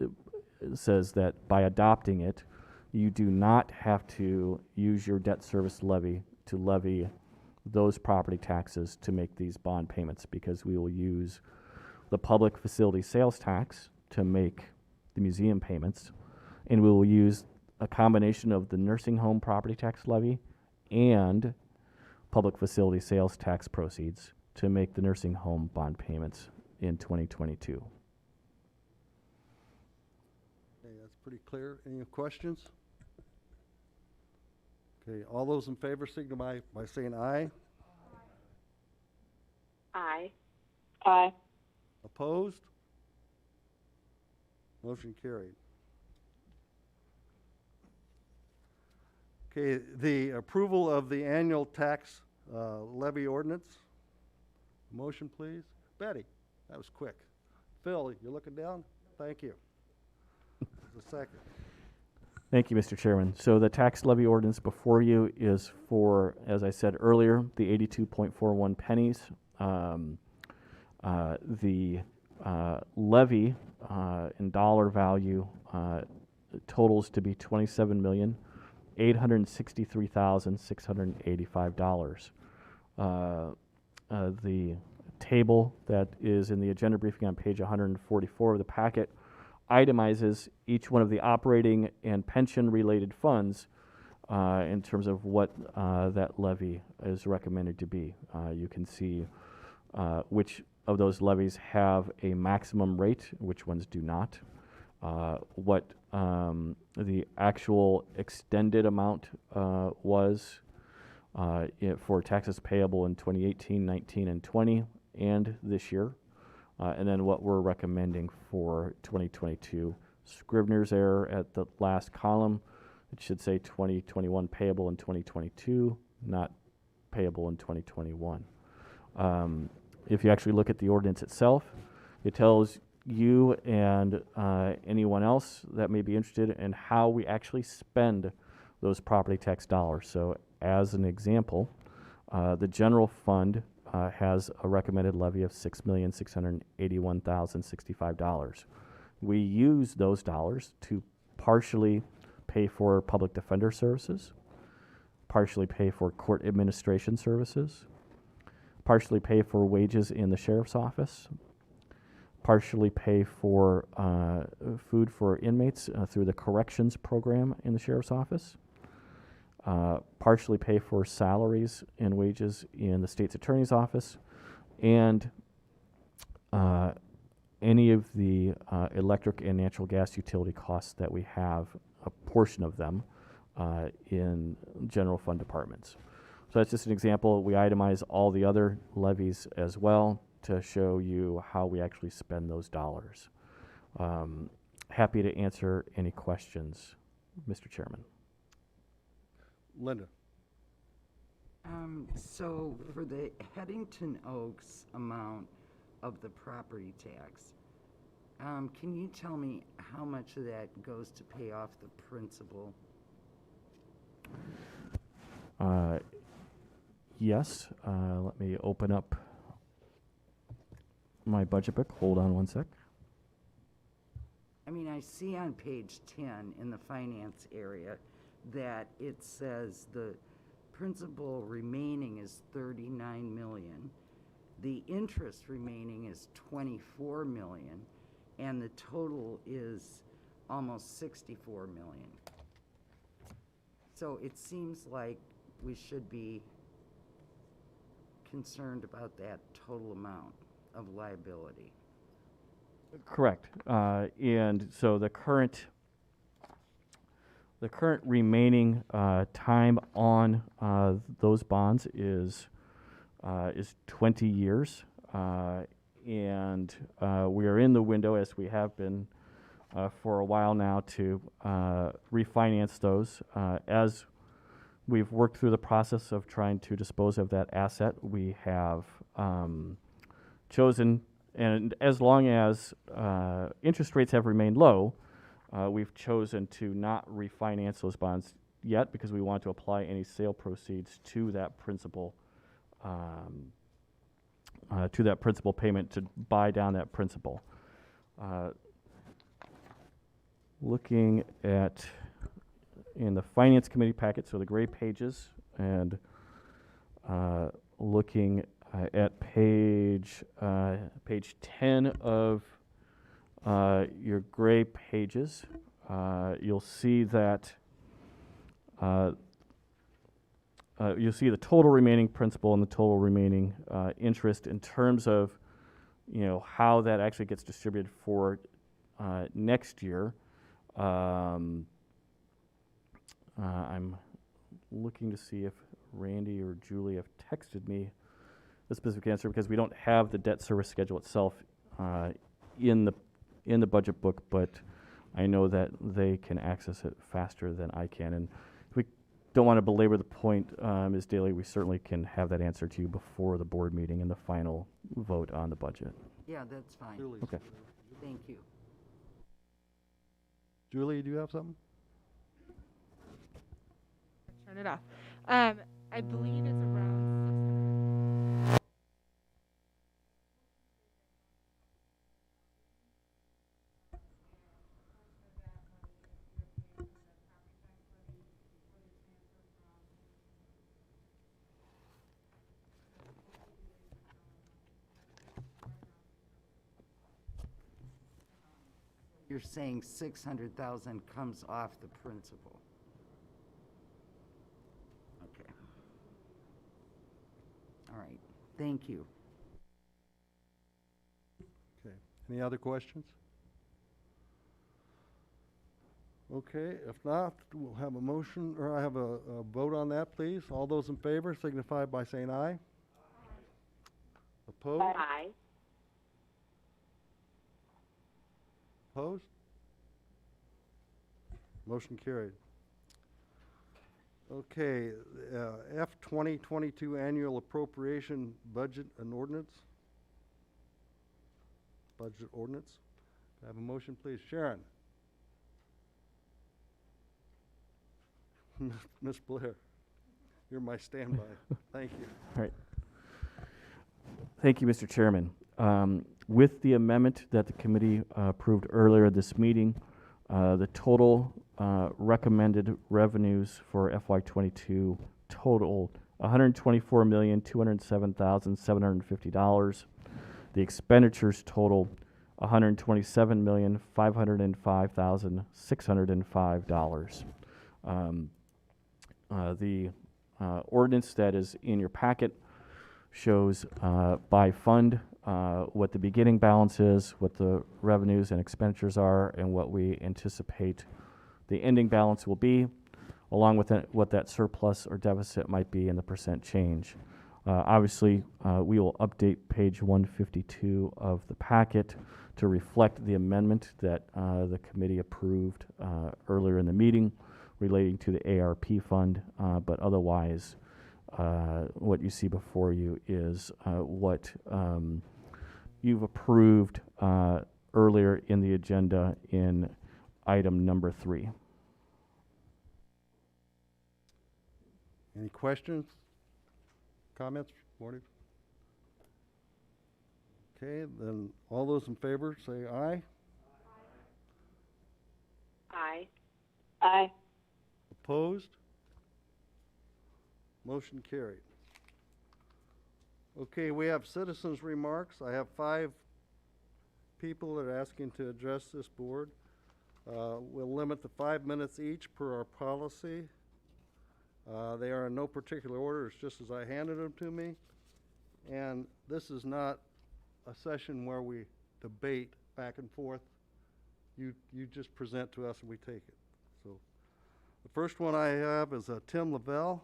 [SPEAKER 3] that by adopting it, you do not have to use your debt service levy to levy those property taxes to make these bond payments, because we will use the public facility sales tax to make the museum payments, and we will use a combination of the nursing home property tax levy and public facility sales tax proceeds to make the nursing home bond payments in 2022.
[SPEAKER 1] Okay, that's pretty clear. Any questions? Okay, all those in favor signify by saying aye.
[SPEAKER 5] Aye. Aye.
[SPEAKER 1] Opposed? Motion carried. Okay, the approval of the annual tax levy ordinance. Motion, please. Betty, that was quick. Phil, you're looking down? Thank you. There's a second.
[SPEAKER 3] Thank you, Mr. Chairman. So the tax levy ordinance before you is for, as I said earlier, the 82.41 pennies. The levy in dollar value totals to be $27,392,000. $863,685. The table that is in the agenda briefing on page 144 of the packet itemizes each one of the operating and pension-related funds in terms of what that levy is recommended to be. You can see which of those levies have a maximum rate, which ones do not. What the actual extended amount was for taxes payable in 2018, 19, and 20, and this year, and then what we're recommending for 2022. Scrivener's error at the last column. It should say 2021 payable in 2022, not payable in 2021. If you actually look at the ordinance itself, it tells you and anyone else that may be interested in how we actually spend those property tax dollars. So as an example, the general fund has a recommended levy of $6,681,065. We use those dollars to partially pay for public defender services, partially pay for court administration services, partially pay for wages in the sheriff's office, partially pay for food for inmates through the corrections program in the sheriff's office, partially pay for salaries and wages in the state's attorney's office, and any of the electric and natural gas utility costs that we have, a portion of them, in general fund departments. So that's just an example. We itemize all the other levies as well to show you how we actually spend those dollars. Happy to answer any questions, Mr. Chairman.
[SPEAKER 1] Linda.
[SPEAKER 6] So for the Headington Oaks amount of the property tax, can you tell me how much of that goes to pay off the principal?
[SPEAKER 3] Yes, let me open up my budget book. Hold on one sec.
[SPEAKER 6] I mean, I see on page 10 in the finance area that it says the principal remaining is 39 million. The interest remaining is 24 million, and the total is almost 64 million. So it seems like we should be concerned about that total amount of liability.
[SPEAKER 3] Correct. And so the current remaining time on those bonds is 20 years, and we are in the window, as we have been for a while now, to refinance those. As we've worked through the process of trying to dispose of that asset, we have chosen, and as long as interest rates have remained low, we've chosen to not refinance those bonds yet because we want to apply any sale proceeds to that principal payment to buy down that principal. Looking at in the Finance Committee packet, so the gray pages, and looking at page 10 of your gray pages, you'll see that you'll see the total remaining principal and the total remaining interest in terms of, how that actually gets distributed for next year. I'm looking to see if Randy or Julie have texted me the specific answer, because we don't have the debt service schedule itself in the budget book, but I know that they can access it faster than I can. And if we don't want to belabor the point, Ms. Daly, we certainly can have that answer to you before the board meeting and the final vote on the budget.
[SPEAKER 6] Yeah, that's fine.
[SPEAKER 1] Julie's
[SPEAKER 3] Okay.
[SPEAKER 6] Thank you.
[SPEAKER 1] Julie, do you have something?
[SPEAKER 2] Turn it off. I believe it's around 600.
[SPEAKER 6] You're saying 600,000 comes off the principal. Okay. All right, thank you.
[SPEAKER 1] Okay, any other questions? Okay, if not, we'll have a motion, or I have a vote on that, please. All those in favor signify by saying aye. Opposed?
[SPEAKER 5] Aye.
[SPEAKER 1] Opposed? Motion carried. Okay, F 2022 Annual Appropriation Budget and Ordinance. Budget Ordinance. Can I have a motion, please? Sharon. Ms. Blair, you're my standby. Thank you.
[SPEAKER 3] All right. Thank you, Mr. Chairman. With the amendment that the committee approved earlier this meeting, the total recommended revenues for FY22 total $124,207,750. The expenditures total $127,505,605. The ordinance that is in your packet shows by fund what the beginning balance is, what the revenues and expenditures are, and what we anticipate the ending balance will be, along with what that surplus or deficit might be and the percent change. Obviously, we will update page 152 of the packet to reflect the amendment that the committee approved earlier in the meeting relating to the ARP fund, but otherwise, what you see before you is what you've approved earlier in the agenda in item number 3.
[SPEAKER 1] Any questions? Comments? Morning. Okay, then all those in favor say aye.
[SPEAKER 5] Aye. Aye.
[SPEAKER 1] Opposed? Motion carried. Okay, we have citizens' remarks. I have 5 people that are asking to address this board. We'll limit to 5 minutes each per our policy. They are in no particular order, it's just as I handed them to me. And this is not a session where we debate back and forth. You just present to us and we take it. So the first one I have is Tim Lavelle.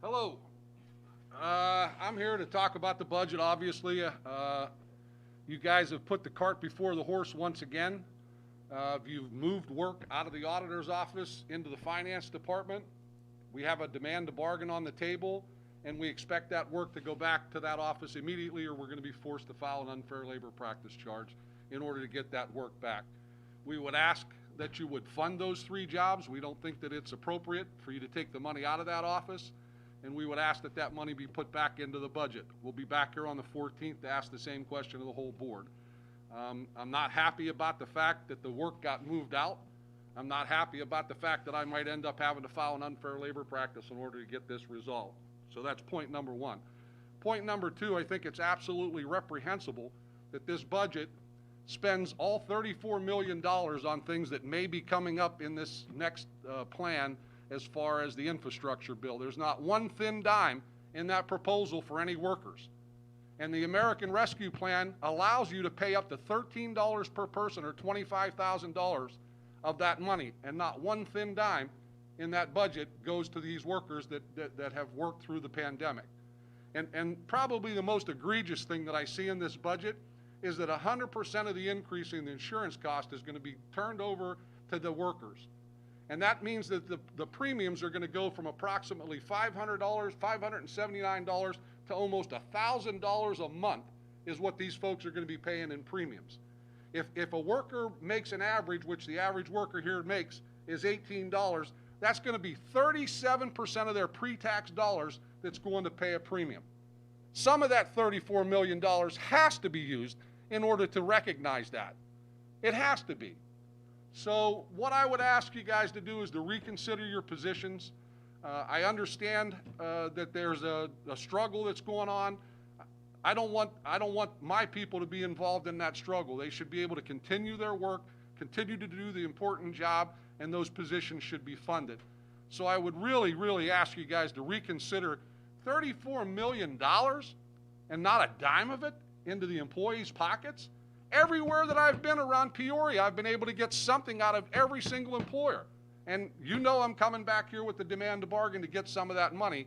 [SPEAKER 7] Hello. I'm here to talk about the budget, obviously. You guys have put the cart before the horse once again. You've moved work out of the auditor's office into the finance department. We have a demand to bargain on the table, and we expect that work to go back to that office immediately, or we're going to be forced to file an unfair labor practice charge in order to get that work back. We would ask that you would fund those 3 jobs. We don't think that it's appropriate for you to take the money out of that office, and we would ask that that money be put back into the budget. We'll be back here on the 14th to ask the same question of the whole board. I'm not happy about the fact that the work got moved out. I'm not happy about the fact that I might end up having to file an unfair labor practice in order to get this resolved. So that's point number 1. Point number 2, I think it's absolutely reprehensible that this budget spends all $34 million on things that may be coming up in this next plan as far as the infrastructure bill. There's not one thin dime in that proposal for any workers. And the American Rescue Plan allows you to pay up to $13 per person, or $25,000 of that money, and not one thin dime in that budget goes to these workers that have worked through the pandemic. And probably the most egregious thing that I see in this budget is that 100% of the increase in the insurance cost is going to be turned over to the workers. And that means that the premiums are going to go from approximately $500, $579 to almost $1,000 a month is what these folks are going to be paying in premiums. If a worker makes an average, which the average worker here makes is $18, that's going to be 37% of their pre-tax dollars that's going to pay a premium. Some of that $34 million has to be used in order to recognize that. It has to be. So what I would ask you guys to do is to reconsider your positions. I understand that there's a struggle that's going on. I don't want my people to be involved in that struggle. They should be able to continue their work, continue to do the important job, and those positions should be funded. So I would really, really ask you guys to reconsider $34 million and not a dime of it into the employees' pockets. Everywhere that I've been around Peoria, I've been able to get something out of every single employer. And you know I'm coming back here with the demand to bargain to get some of that money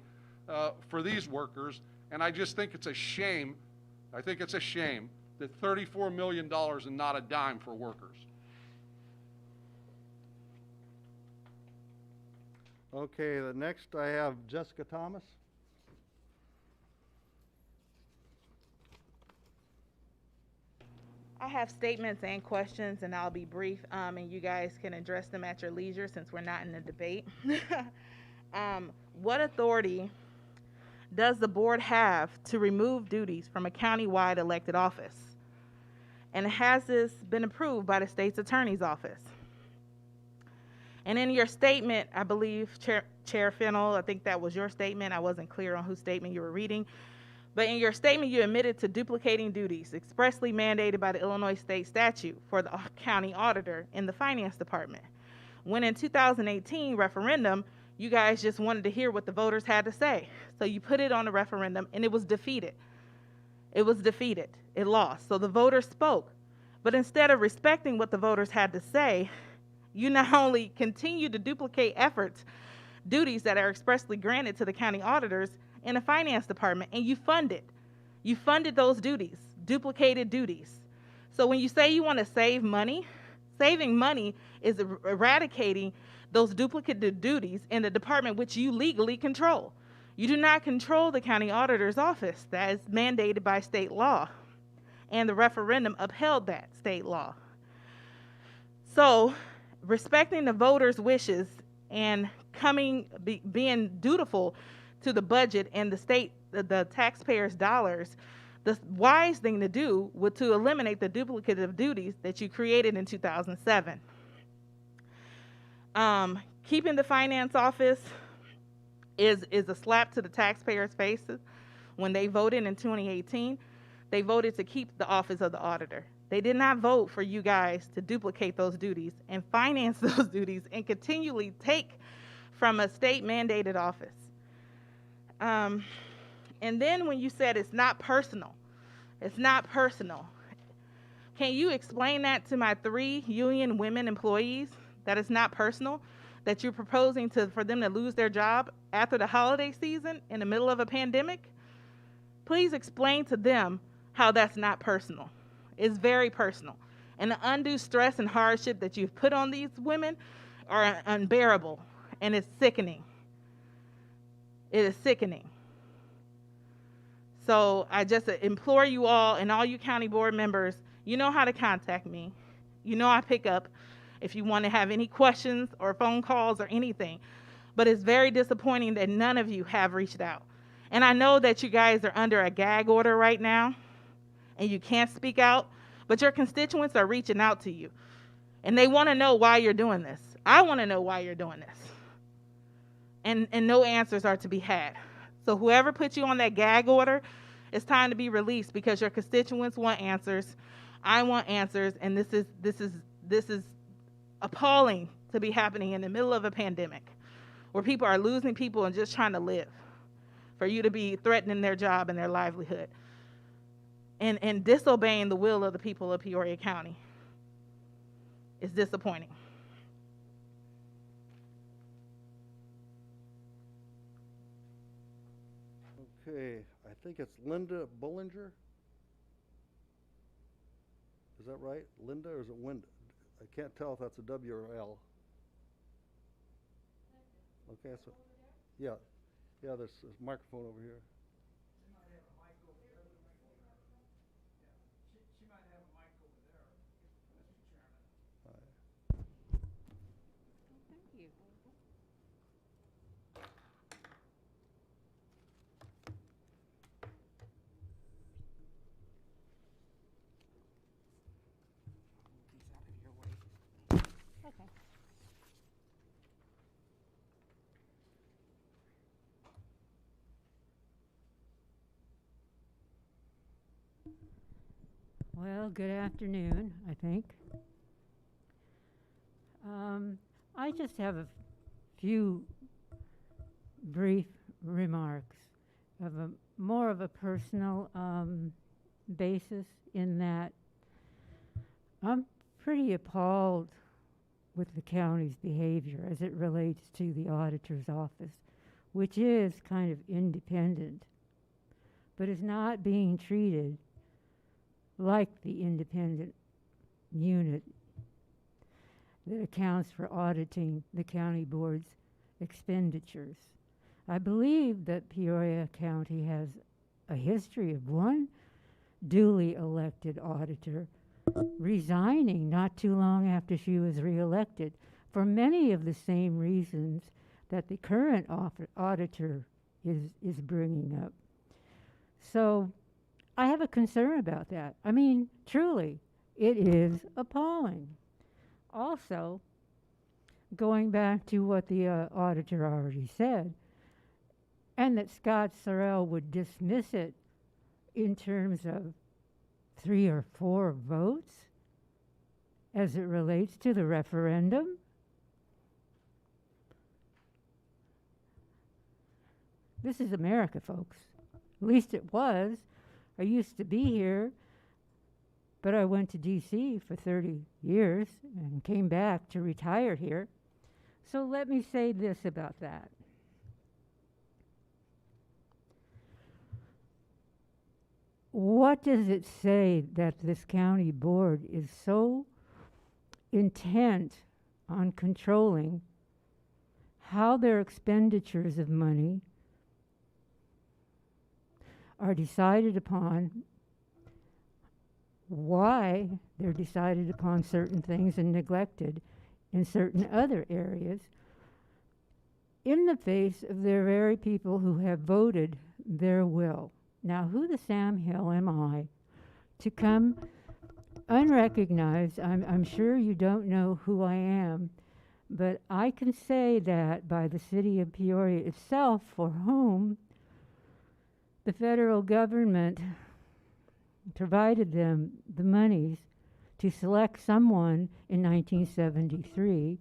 [SPEAKER 7] for these workers. And I just think it's a shame. I think it's a shame that $34 million and not a dime for workers.
[SPEAKER 1] Okay, the next I have Jessica Thomas.
[SPEAKER 2] I have statements and questions, and I'll be brief, and you guys can address them at your leisure since we're not in a debate. What authority does the board have to remove duties from a county-wide elected office? And has this been approved by the state's attorney's office? And in your statement, I believe, Chair Fennell, I think that was your statement. I wasn't clear on whose statement you were reading. But in your statement, you admitted to duplicating duties expressly mandated by the Illinois state statute for the county auditor in the finance department. When in 2018 referendum, you guys just wanted to hear what the voters had to say. So you put it on a referendum and it was defeated. It was defeated. It lost. So the voters spoke. But instead of respecting what the voters had to say, you not only continue to duplicate duties that are expressly granted to the county auditors in the finance department, and you funded those duties, duplicated duties. So when you say you want to save money, saving money is eradicating those duplicated duties in the department which you legally control. You do not control the county auditor's office. That is mandated by state law, and the referendum upheld that state law. So respecting the voters' wishes and being dutiful to the budget and the taxpayers' dollars, the wise thing to do would to eliminate the duplicative duties that you created in 2007. Keeping the finance office is a slap to the taxpayers' faces. When they voted in 2018, they voted to keep the office of the auditor. They did not vote for you guys to duplicate those duties and finance those duties and continually take from a state-mandated office. And then when you said it's not personal, can you explain that to my 3 union women employees, that it's not personal, that you're proposing for them to lose their job after the holiday season in the middle of a pandemic? Please explain to them how that's not personal. It's very personal. And the undue stress and hardship that you've put on these women are unbearable, and it's sickening. It is sickening. So I just implore you all and all you county board members, you know how to contact me. You know I pick up if you want to have any questions or phone calls or anything. But it's very disappointing that none of you have reached out. And I know that you guys are under a gag order right now and you can't speak out, but your constituents are reaching out to you. And they want to know why you're doing this. I want to know why you're doing this. And no answers are to be had. So whoever put you on that gag order, it's time to be released because your constituents want answers. I want answers, and this is appalling to be happening in the middle of a pandemic where people are losing people and just trying to live, for you to be threatening their job and their livelihood and disobeying the will of the people of Peoria County. It's disappointing.
[SPEAKER 1] Okay, I think it's Linda Bullinger. Is that right? Linda, or is it Winda? I can't tell if that's a W or L. Okay, so, yeah, there's a microphone over here.
[SPEAKER 8] Well, good afternoon, I think. I just have a few brief remarks of a more of a personal basis, in that I'm pretty appalled with the county's behavior as it relates to the auditor's office, which is kind of independent, but is not being treated like the independent unit that accounts for auditing the county board's expenditures. I believe that Peoria County has a history of one duly elected auditor resigning not too long after she was reelected for many of the same reasons that the current auditor is bringing up. So I have a concern about that. I mean, truly, it is appalling. Also, going back to what the auditor already said, and that Scott Sorrell would dismiss it in terms of 3 or 4 votes as it relates to the referendum. This is America, folks. At least it was. I used to be here, but I went to D.C. for 30 years and came back to retire here. So let me say this about that. What does it say that this county board is so intent on controlling how their expenditures of money are decided upon, why they're decided upon certain things and neglected in certain other areas, in the face of their very people who have voted their will? Now, who the Sam Hill am I to come unrecognized? I'm sure you don't know who I am, but I can say that by the city of Peoria itself, for whom the federal government provided them the monies to select someone in 1973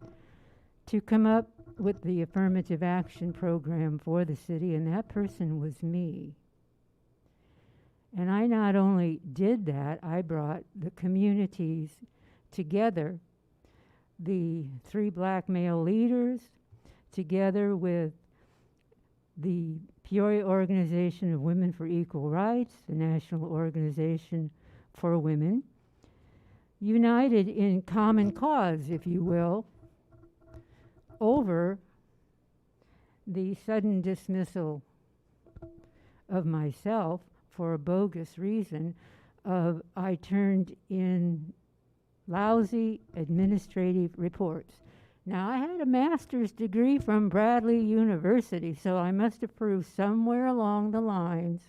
[SPEAKER 8] to come up with the affirmative action program for the city, and that person was me. And I not only did that, I brought the communities together, the 3 black male leaders, together with the Peoria Organization of Women for Equal Rights, the National Organization for Women, united in common cause, if you will, over the sudden dismissal of myself for a bogus reason of I turned in lousy administrative reports. Now, I had a master's degree from Bradley University, so I must have proved somewhere along the lines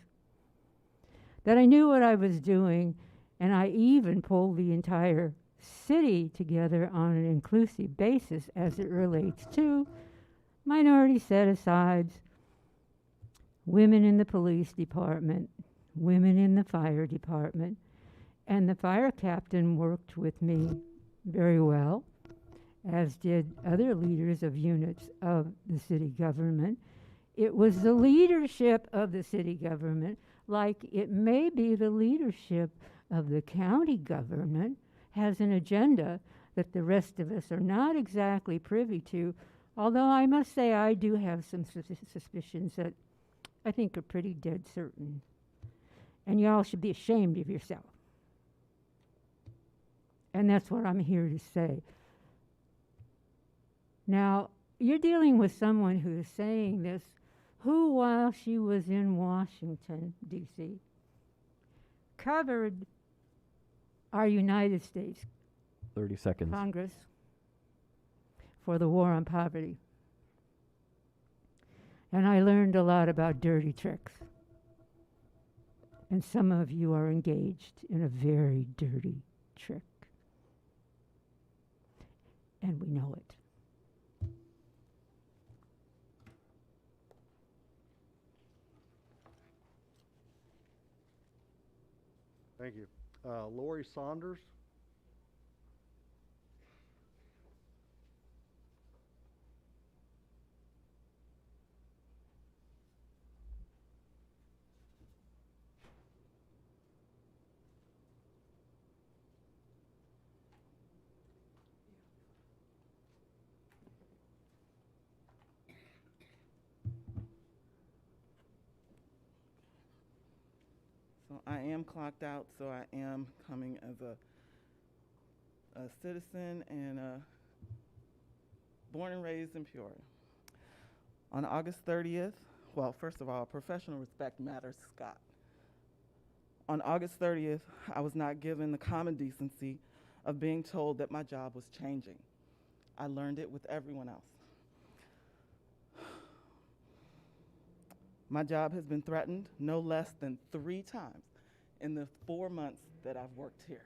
[SPEAKER 8] that I knew what I was doing, and I even pulled the entire city together on an inclusive basis as it relates to minority set-asides, women in the police department, women in the fire department, and the fire captain worked with me very well, as did other leaders of units of the city government. It was the leadership of the city government, like it may be the leadership of the county government, has an agenda that the rest of us are not exactly privy to, although I must say I do have some suspicions that I think are pretty dead certain. And y'all should be ashamed of yourself. And that's what I'm here to say. Now, you're dealing with someone who is saying this, who, while she was in Washington, D.C., covered our United States
[SPEAKER 3] 30 seconds.
[SPEAKER 8] Congress for the war on poverty. And I learned a lot about dirty tricks. And some of you are engaged in a very dirty trick. And we know it.
[SPEAKER 1] Thank you. Lori Saunders.
[SPEAKER 9] So I am clocked out, so I am coming as a citizen and born and raised in Peoria. On August 30th, well, first of all, professional respect matters, Scott. On August 30th, I was not given the common decency of being told that my job was changing. I learned it with everyone else. My job has been threatened no less than 3 times in the 4 months that I've worked here.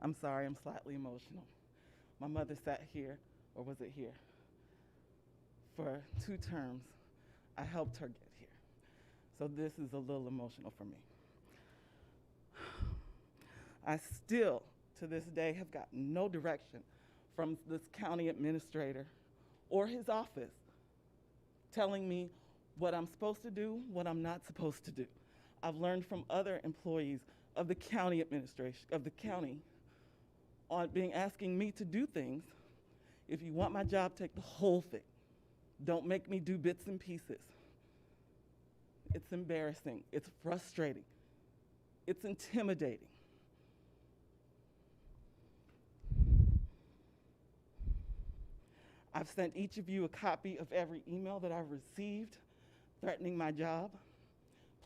[SPEAKER 9] I'm sorry, I'm slightly emotional. My mother sat here, or was it here, for 2 terms. I helped her get here. So this is a little emotional for me. I still, to this day, have gotten no direction from this county administrator or his office telling me what I'm supposed to do, what I'm not supposed to do. I've learned from other employees of the county administration, of the county, on asking me to do things. If you want my job, take the whole thing. Don't make me do bits and pieces. It's embarrassing, it's frustrating, it's intimidating. I've sent each of you a copy of every email that I've received threatening my job.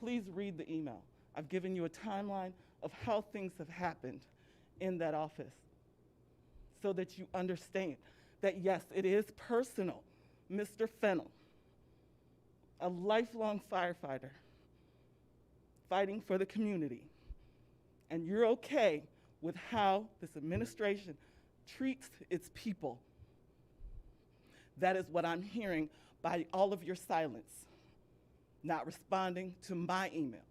[SPEAKER 9] Please read the email. I've given you a timeline of how things have happened in that office so that you understand that yes, it is personal. Mr. Fennell, a lifelong firefighter fighting for the community, and you're okay with how this administration treats its people. That is what I'm hearing by all of your silence, not responding to my email.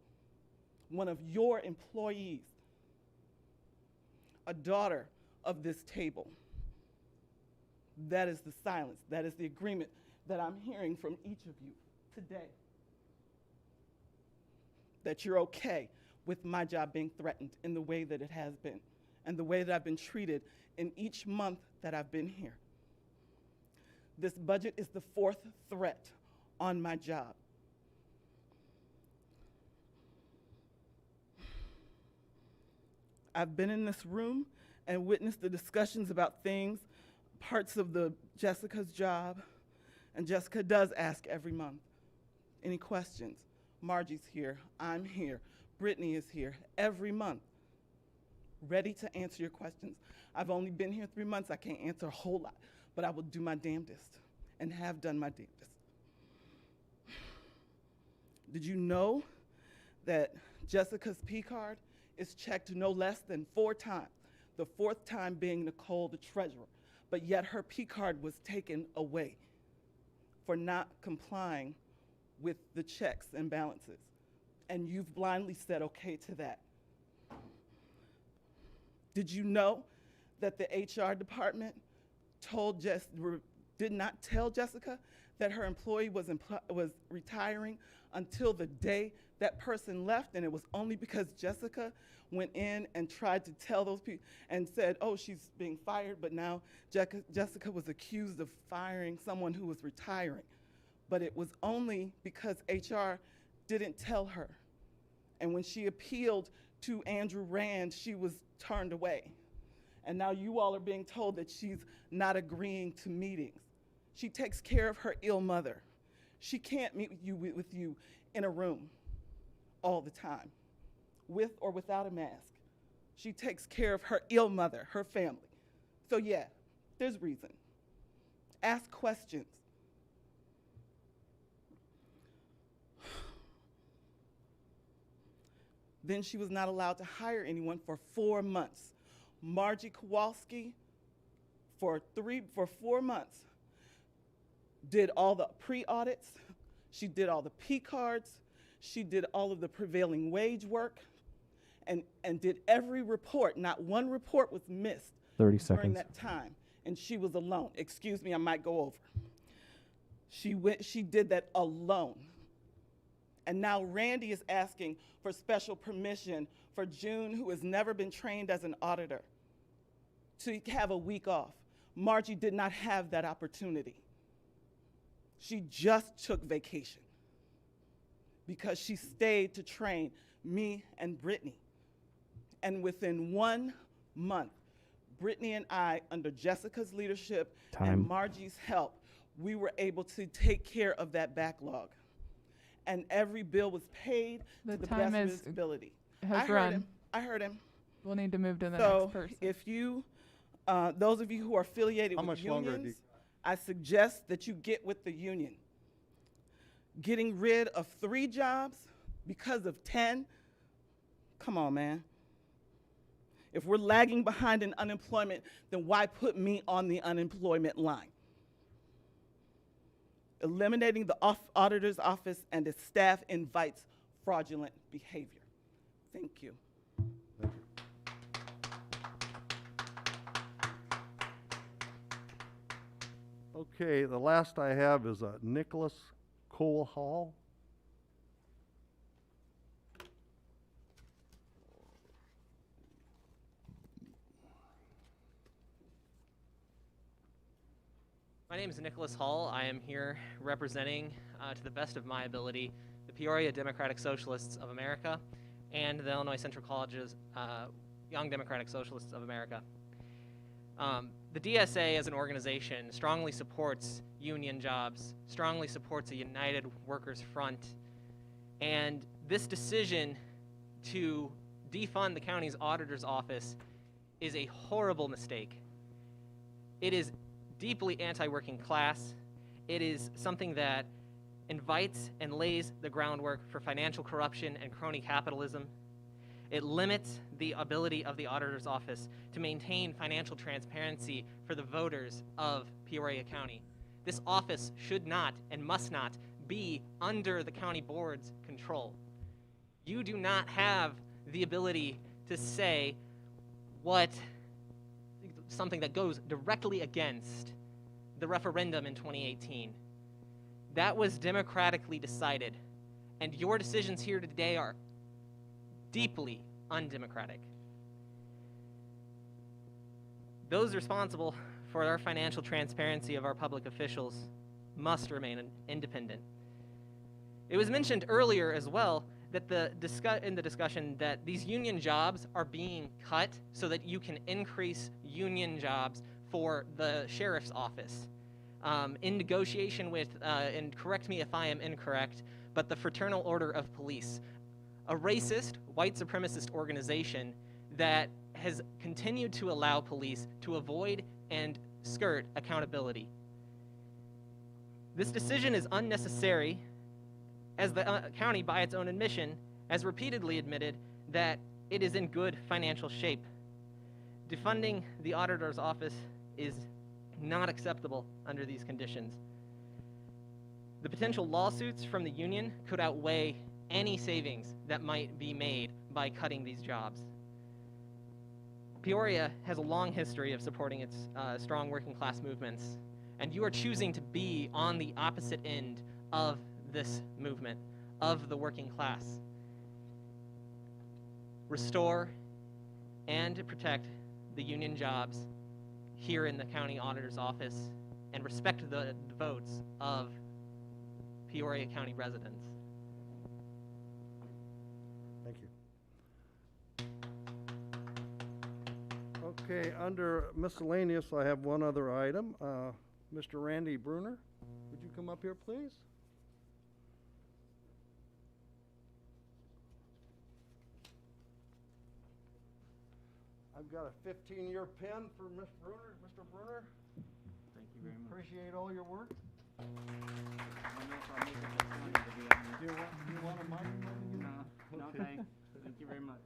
[SPEAKER 9] One of your employees, a daughter of this table. That is the silence, that is the agreement that I'm hearing from each of you today. That you're okay with my job being threatened in the way that it has been, and the way that I've been treated in each month that I've been here. This budget is the 4th threat on my job. I've been in this room and witnessed the discussions about things, parts of Jessica's job, and Jessica does ask every month, any questions? Margie's here, I'm here, Brittany is here, every month, ready to answer your questions. I've only been here 3 months, I can't answer a whole lot, but I will do my damnedest and have done my damnedest. Did you know that Jessica's P card is checked no less than 4 times, the 4th time being Nicole, the treasurer, but yet her P card was taken away for not complying with the checks and balances, and you've blindly said okay to that. Did you know that the HR department did not tell Jessica that her employee was retiring until the day that person left, and it was only because Jessica went in and tried to tell those people and said, oh, she's being fired, but now Jessica was accused of firing someone who was retiring. But it was only because HR didn't tell her. And when she appealed to Andrew Rand, she was turned away. And now you all are being told that she's not agreeing to meetings. She takes care of her ill mother. She can't meet with you in a room all the time, with or without a mask. She takes care of her ill mother, her family. So yeah, there's reason. Ask questions. Then she was not allowed to hire anyone for 4 months. Margie Kowalski, for 4 months, did all the pre-audits. She did all the P cards. She did all of the prevailing wage work and did every report. Not one report was missed
[SPEAKER 3] 30
[SPEAKER 9] during
[SPEAKER 3] seconds.
[SPEAKER 9] that time. And she was alone. Excuse me, I might go over. She did that alone. And now Randy is asking for special permission for June, who has never been trained as an auditor, to have a week off. Margie did not have that opportunity. She just took vacation because she stayed to train me and Brittany. And within 1 month, Brittany and I, under Jessica's leadership and Margie's help, we were able to take care of that backlog. And every bill was paid to the best of his ability.
[SPEAKER 4] Has run.
[SPEAKER 9] I heard him.
[SPEAKER 4] We'll need to move to the
[SPEAKER 9] So
[SPEAKER 4] next person.
[SPEAKER 9] if you, those of you who are affiliated
[SPEAKER 1] How
[SPEAKER 9] with
[SPEAKER 1] much longer do
[SPEAKER 9] unions, I suggest that you get with the union. Getting rid of 3 jobs because of 10, come on, man. If we're lagging behind in unemployment, then why put me on the unemployment line? Eliminating the auditor's office and its staff invites fraudulent behavior. Thank you.
[SPEAKER 1] Thank you. Okay, the last I have is Nicholas Cole Hall.
[SPEAKER 10] My name is Nicholas Hall. I am here representing, to the best of my ability, the Peoria Democratic Socialists of America and the Illinois Central College's Young Democratic Socialists of America. The DSA as an organization strongly supports union jobs, strongly supports a united workers' front, and this decision to defund the county's auditor's office is a horrible mistake. It is deeply anti-working class. It is something that invites and lays the groundwork for financial corruption and crony capitalism. It limits the ability of the auditor's office to maintain financial transparency for the voters of Peoria County. This office should not and must not be under the county board's control. You do not have the ability to say something that goes directly against the referendum in 2018. That was democratically decided, and your decisions here today are deeply undemocratic. Those responsible for our financial transparency of our public officials must remain independent. It was mentioned earlier as well that in the discussion that these union jobs are being cut so that you can increase union jobs for the sheriff's office. In negotiation with, and correct me if I am incorrect, but the Fraternal Order of Police, a racist, white supremacist organization that has continued to allow police to avoid and skirt accountability. This decision is unnecessary, as the county, by its own admission, has repeatedly admitted that it is in good financial shape. Defunding the auditor's office is not acceptable under these conditions. The potential lawsuits from the union could outweigh any savings that might be made by cutting these jobs. Peoria has a long history of supporting its strong working class movements, and you are choosing to be on the opposite end of this movement, of the working class. Restore and protect the union jobs here in the county auditor's office, and respect the votes of Peoria County residents.
[SPEAKER 1] Thank you. Okay, under miscellaneous, I have one other item. Mr. Randy Bruner, would you come up here, please? I've got a 15-year pen for Ms. Bruner. Mr. Bruner,
[SPEAKER 11] Thank you very much.
[SPEAKER 1] appreciate all your work.
[SPEAKER 11] I don't know if I'll make it this morning, to be honest.
[SPEAKER 1] Do you want a microphone?
[SPEAKER 11] No,
[SPEAKER 1] Okay.
[SPEAKER 11] thanks. Thank you very much.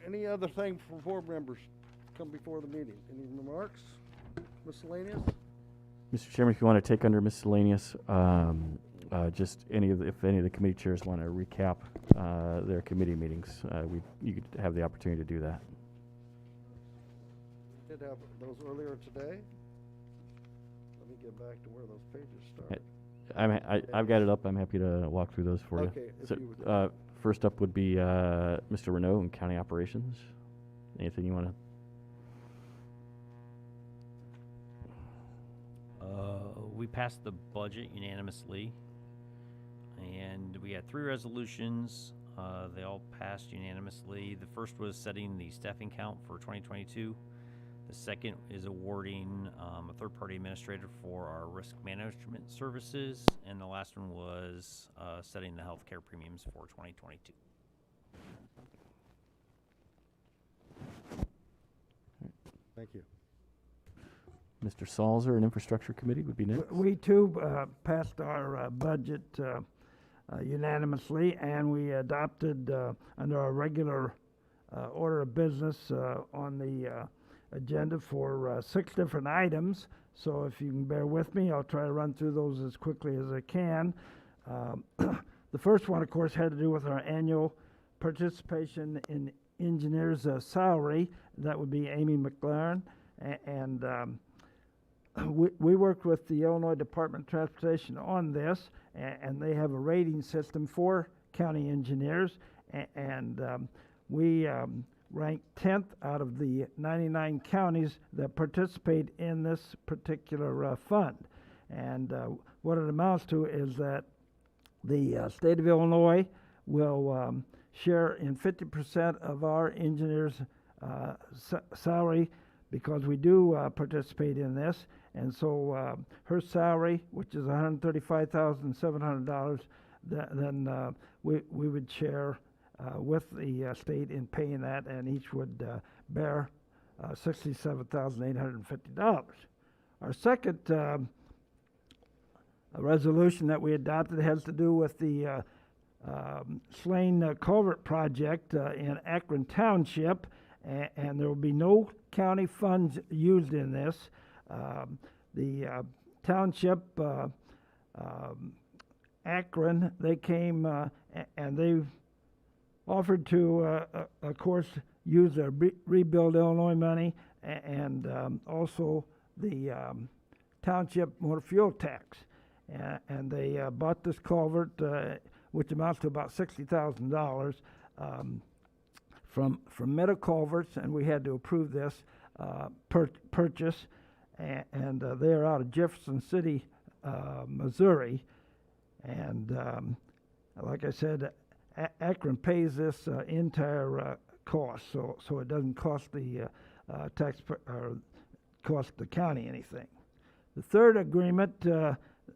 [SPEAKER 1] Any other thing for board members? come before the meeting. Any remarks? Miscellaneous?
[SPEAKER 3] Mr. Chairman, if you want to take under miscellaneous, just if any of the committee chairs want to recap their committee meetings, you could have the opportunity to do that.
[SPEAKER 1] We did have those earlier today. Let me get back to where those pages start.
[SPEAKER 3] I've got it up. I'm happy to walk through those for you.
[SPEAKER 1] Okay, if
[SPEAKER 3] So,
[SPEAKER 1] you would.
[SPEAKER 3] first up would be Mr. Renault in County Operations. Anything you want to?
[SPEAKER 11] We passed the budget unanimously, and we had 3 resolutions. They all passed unanimously. The first was setting the staffing count for 2022. The second is awarding a third-party administrator for our risk management services, and the last one was setting the healthcare premiums for 2022.
[SPEAKER 1] Thank you.
[SPEAKER 3] Mr. Salzer in Infrastructure Committee would be next.
[SPEAKER 12] We too passed our budget unanimously, and we adopted under our regular order of business on the agenda for 6 different items. So if you can bear with me, I'll try to run through those as quickly as I can. The first one, of course, had to do with our annual participation in engineers' salary. That would be Amy McLaren, and we worked with the Illinois Department of Transportation on this, and they have a rating system for county engineers, and we ranked 10th out of the 99 counties that participate in this particular fund. And what it amounts to is that the state of Illinois will share in 50% of our engineers' salary, because we do participate in this. And so her salary, which is $135,700, then we would share with the state in paying that, and each would bear $67,850. Our second resolution that we adopted has to do with the Slane Culvert project in Akron Township, and there will be no county funds used in this. The township, Akron, they came and they offered to, of course, use their Rebuild Illinois money and also the township motor fuel tax. And they bought this culvert, which amounts to about $60,000 from Meadow Culverts, and we had to approve this purchase. And they are out of Jefferson City, Missouri. And like I said, Akron pays this entire cost, so it doesn't cost the or cost the county anything. The third agreement,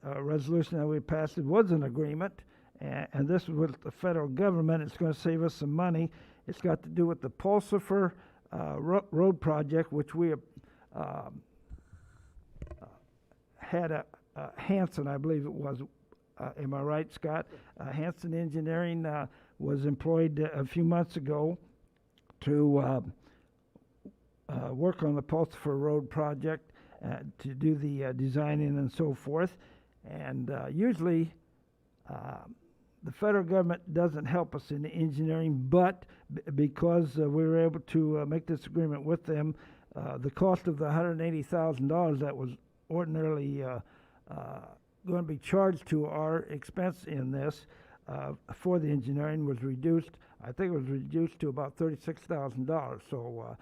[SPEAKER 12] resolution that we passed, it was an agreement, and this was with the federal government. It's going to save us some money. It's got to do with the Pulsifer road project, which we had a Hanson, I believe it was. Am I right, Scott? Hanson Engineering was employed a few months ago to work on the Pulsifer Road project, to do the designing and so forth. And usually the federal government doesn't help us in the engineering, but because we were able to make this agreement with them, the cost of the $180,000 that was ordinarily going to be charged to our expense in this for the engineering was reduced. I think it was reduced to about $36,000. So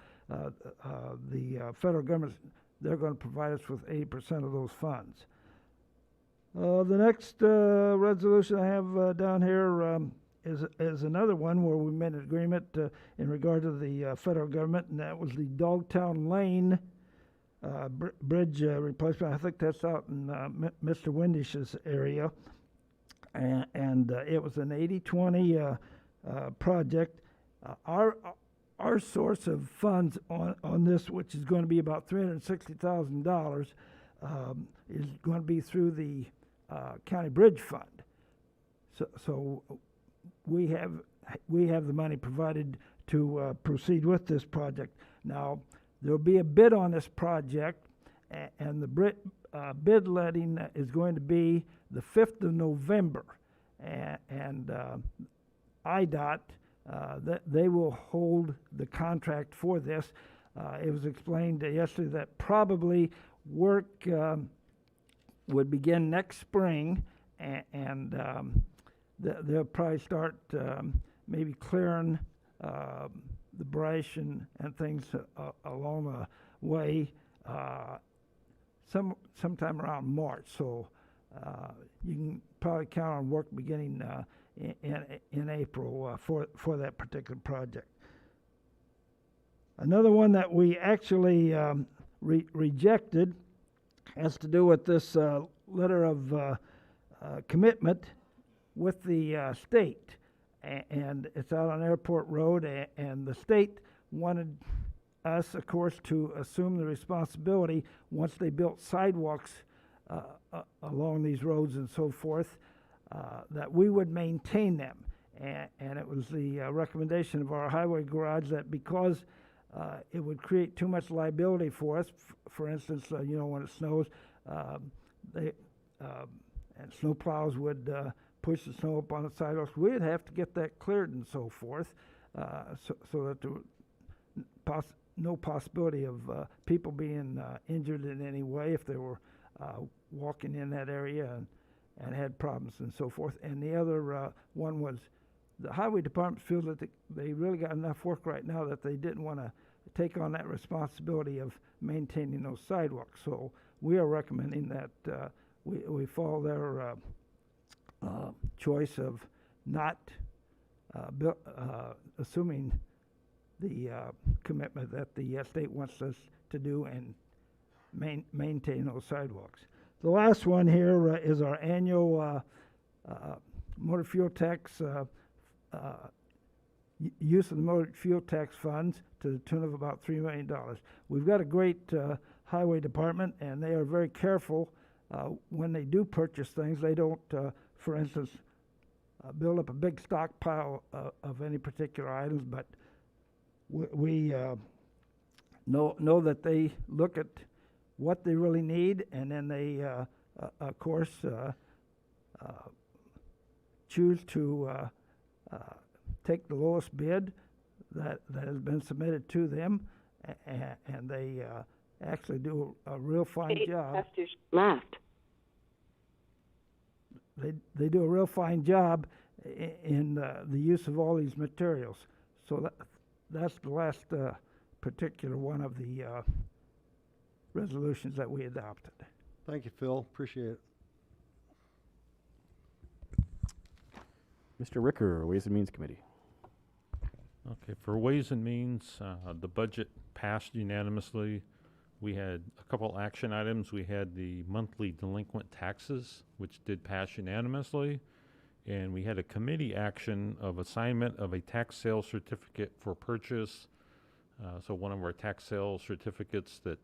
[SPEAKER 12] the federal government, they're going to provide us with 80% of those funds. The next resolution I have down here is another one where we made an agreement in regard to the federal government, and that was the Dogtown Lane bridge replacement. I think that's out in Mr. Windish's area, and it was an 80-20 project. Our source of funds on this, which is going to be about $360,000, is going to be through the county bridge fund. So we have the money provided to proceed with this project. Now, There'll be a bid on this project, and the bid letting is going to be the 5th of November. And IDOT, they will hold the contract for this. It was explained yesterday that probably work would begin next spring, and they'll probably start maybe clearing the brush and things along the way sometime around March. So you can probably count on work beginning in April for that particular project. Another one that we actually rejected has to do with this letter of commitment with the state. And it's out on Airport Road, and the state wanted us, of course, to assume the responsibility once they built sidewalks along these roads and so forth, that we would maintain them. And it was the recommendation of our highway garage that because it would create too much liability for us, for instance, when it snows, and snowplows would push the snow up on the sidewalks, we'd have to get that cleared and so forth, so that there was no possibility of people being injured in any way if they were walking in that area and had problems and so forth. And the other one was the highway department feels that they really got enough work right now that they didn't want to take on that responsibility of maintaining those sidewalks. So we are recommending that we follow their choice of not assuming the commitment that the state wants us to do and maintain those sidewalks. The last one here is our annual motor fuel tax, use of the motor fuel tax funds to the tune of about $3 million. We've got a great highway department, and they are very careful when they do purchase things. They don't, for instance, build up a big stockpile of any particular items, but we know that they look at what they really need, and then they, of course, choose to take the lowest bid that has been submitted to them, and they actually do a real fine job.
[SPEAKER 5] Left.
[SPEAKER 12] They do a real fine job in the use of all these materials. So that's the last particular one of the resolutions that we adopted.
[SPEAKER 1] Thank you, Phil. Appreciate it.
[SPEAKER 3] Mr. Ricker, Ways and Means Committee.
[SPEAKER 13] Okay, for Ways and Means, the budget passed unanimously. We had a couple action items. We had the monthly delinquent taxes, which did pass unanimously. And we had a committee action of assignment of a tax sale certificate for purchase. So one of our tax sale certificates that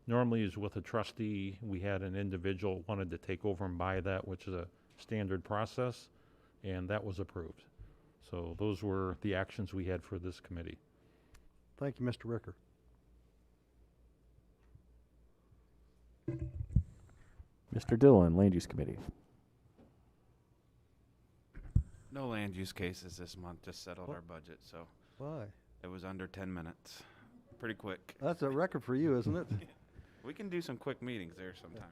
[SPEAKER 13] normally is with a trustee, we had an individual wanted to take over and buy that, which is a standard process, and that was approved. So those were the actions we had for this committee.
[SPEAKER 1] Thank you, Mr. Ricker.
[SPEAKER 3] Mr. Dillon, Land Use Committee.
[SPEAKER 14] No land use cases this month, just settled
[SPEAKER 1] What?
[SPEAKER 14] our budget, so
[SPEAKER 1] Why?
[SPEAKER 14] it was under 10 minutes. Pretty quick.
[SPEAKER 1] That's a record for you, isn't it?
[SPEAKER 14] We can do some quick meetings there sometimes.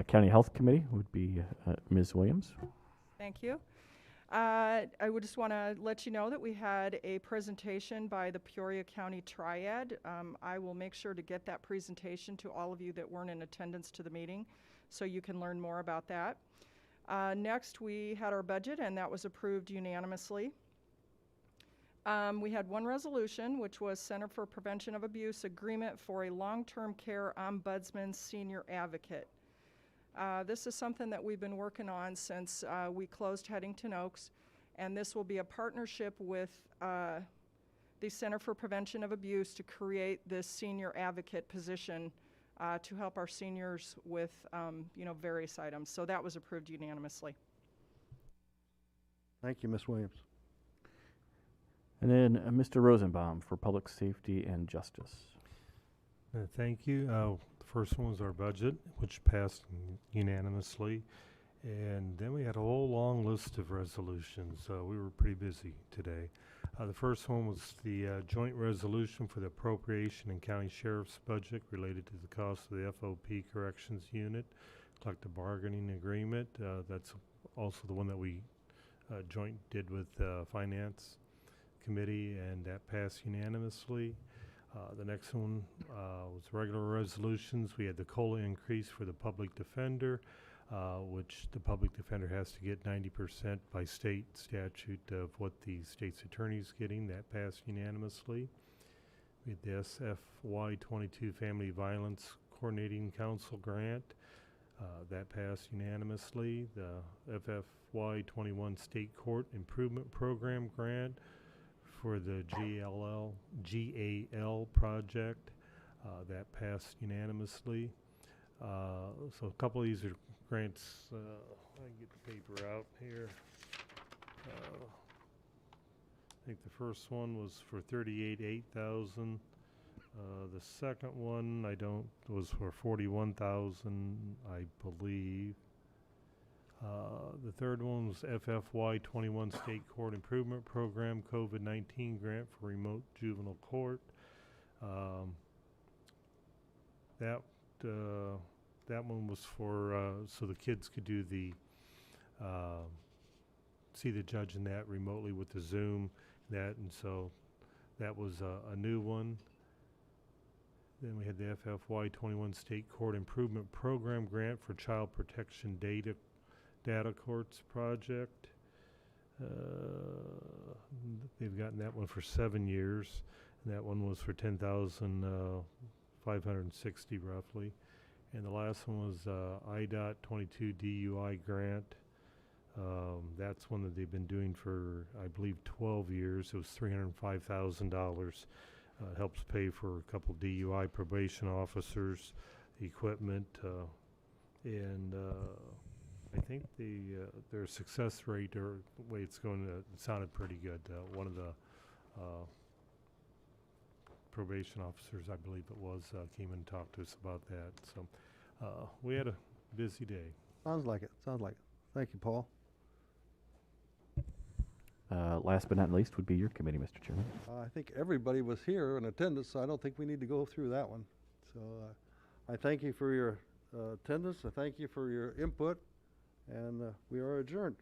[SPEAKER 3] County Health Committee would be Ms. Williams.
[SPEAKER 15] Thank you. I would just want to let you know that we had a presentation by the Peoria County Triad. I will make sure to get that presentation to all of you that weren't in attendance to the meeting so you can learn more about that. Next, we had our budget, and that was approved unanimously. We had one resolution, which was Center for Prevention of Abuse Agreement for a Long-Term Care Ombudsman Senior Advocate. This is something that we've been working on since we closed Headington Oaks, and this will be a partnership with the Center for Prevention of Abuse to create this senior advocate position to help our seniors with various items. So that was approved unanimously.
[SPEAKER 1] Thank you, Ms. Williams.
[SPEAKER 3] And then Mr. Rosenbaum for Public Safety and Justice.
[SPEAKER 16] Thank you. The first one was our budget, which passed unanimously. And then we had a whole long list of resolutions. We were pretty busy today. The first one was the joint resolution for the appropriation and county sheriff's budget related to the cost of the FOP corrections unit, collective bargaining agreement. That's also the one that we joint did with finance committee, and that passed unanimously. The next one was regular resolutions. We had the COLA increase for the public defender, which the public defender has to get 90% by state statute of what the state's attorney's getting. That passed unanimously. We had the SFY 22 Family Violence Coordinating Council grant. That passed unanimously. The FFY 21 State Court Improvement Program grant for the GAL project. That passed unanimously. So a couple of these are grants. I can get the paper out here. I think the first one was for $38,000. The second one was for $41,000, I believe. The third one was FFY 21 State Court Improvement Program COVID-19 grant for remote juvenile court. That one was for so the kids could do the see the judge in that remotely with the Zoom and so that was a new one. Then we had the FFY 21 State Court Improvement Program grant for Child Protection Data Courts project. They've gotten that one for 7 years. And that one was for $10,560 roughly. And the last one was IDOT 22 DUI grant. That's one that they've been doing for, I believe, 12 years. It was $305,000. It helps pay for a couple DUI probation officers, equipment, and I think their success rate or the way it's going, it sounded pretty good. One of the probation officers, I believe it was, came and talked to us about that. So we had a busy day.
[SPEAKER 1] Sounds like it. Thank you, Paul.
[SPEAKER 3] Last but not least would be your committee, Mr. Chairman.
[SPEAKER 1] I think everybody was here in attendance, so I don't think we need to go through that one. So I thank you for your attendance. I thank you for your input, and we are adjourned.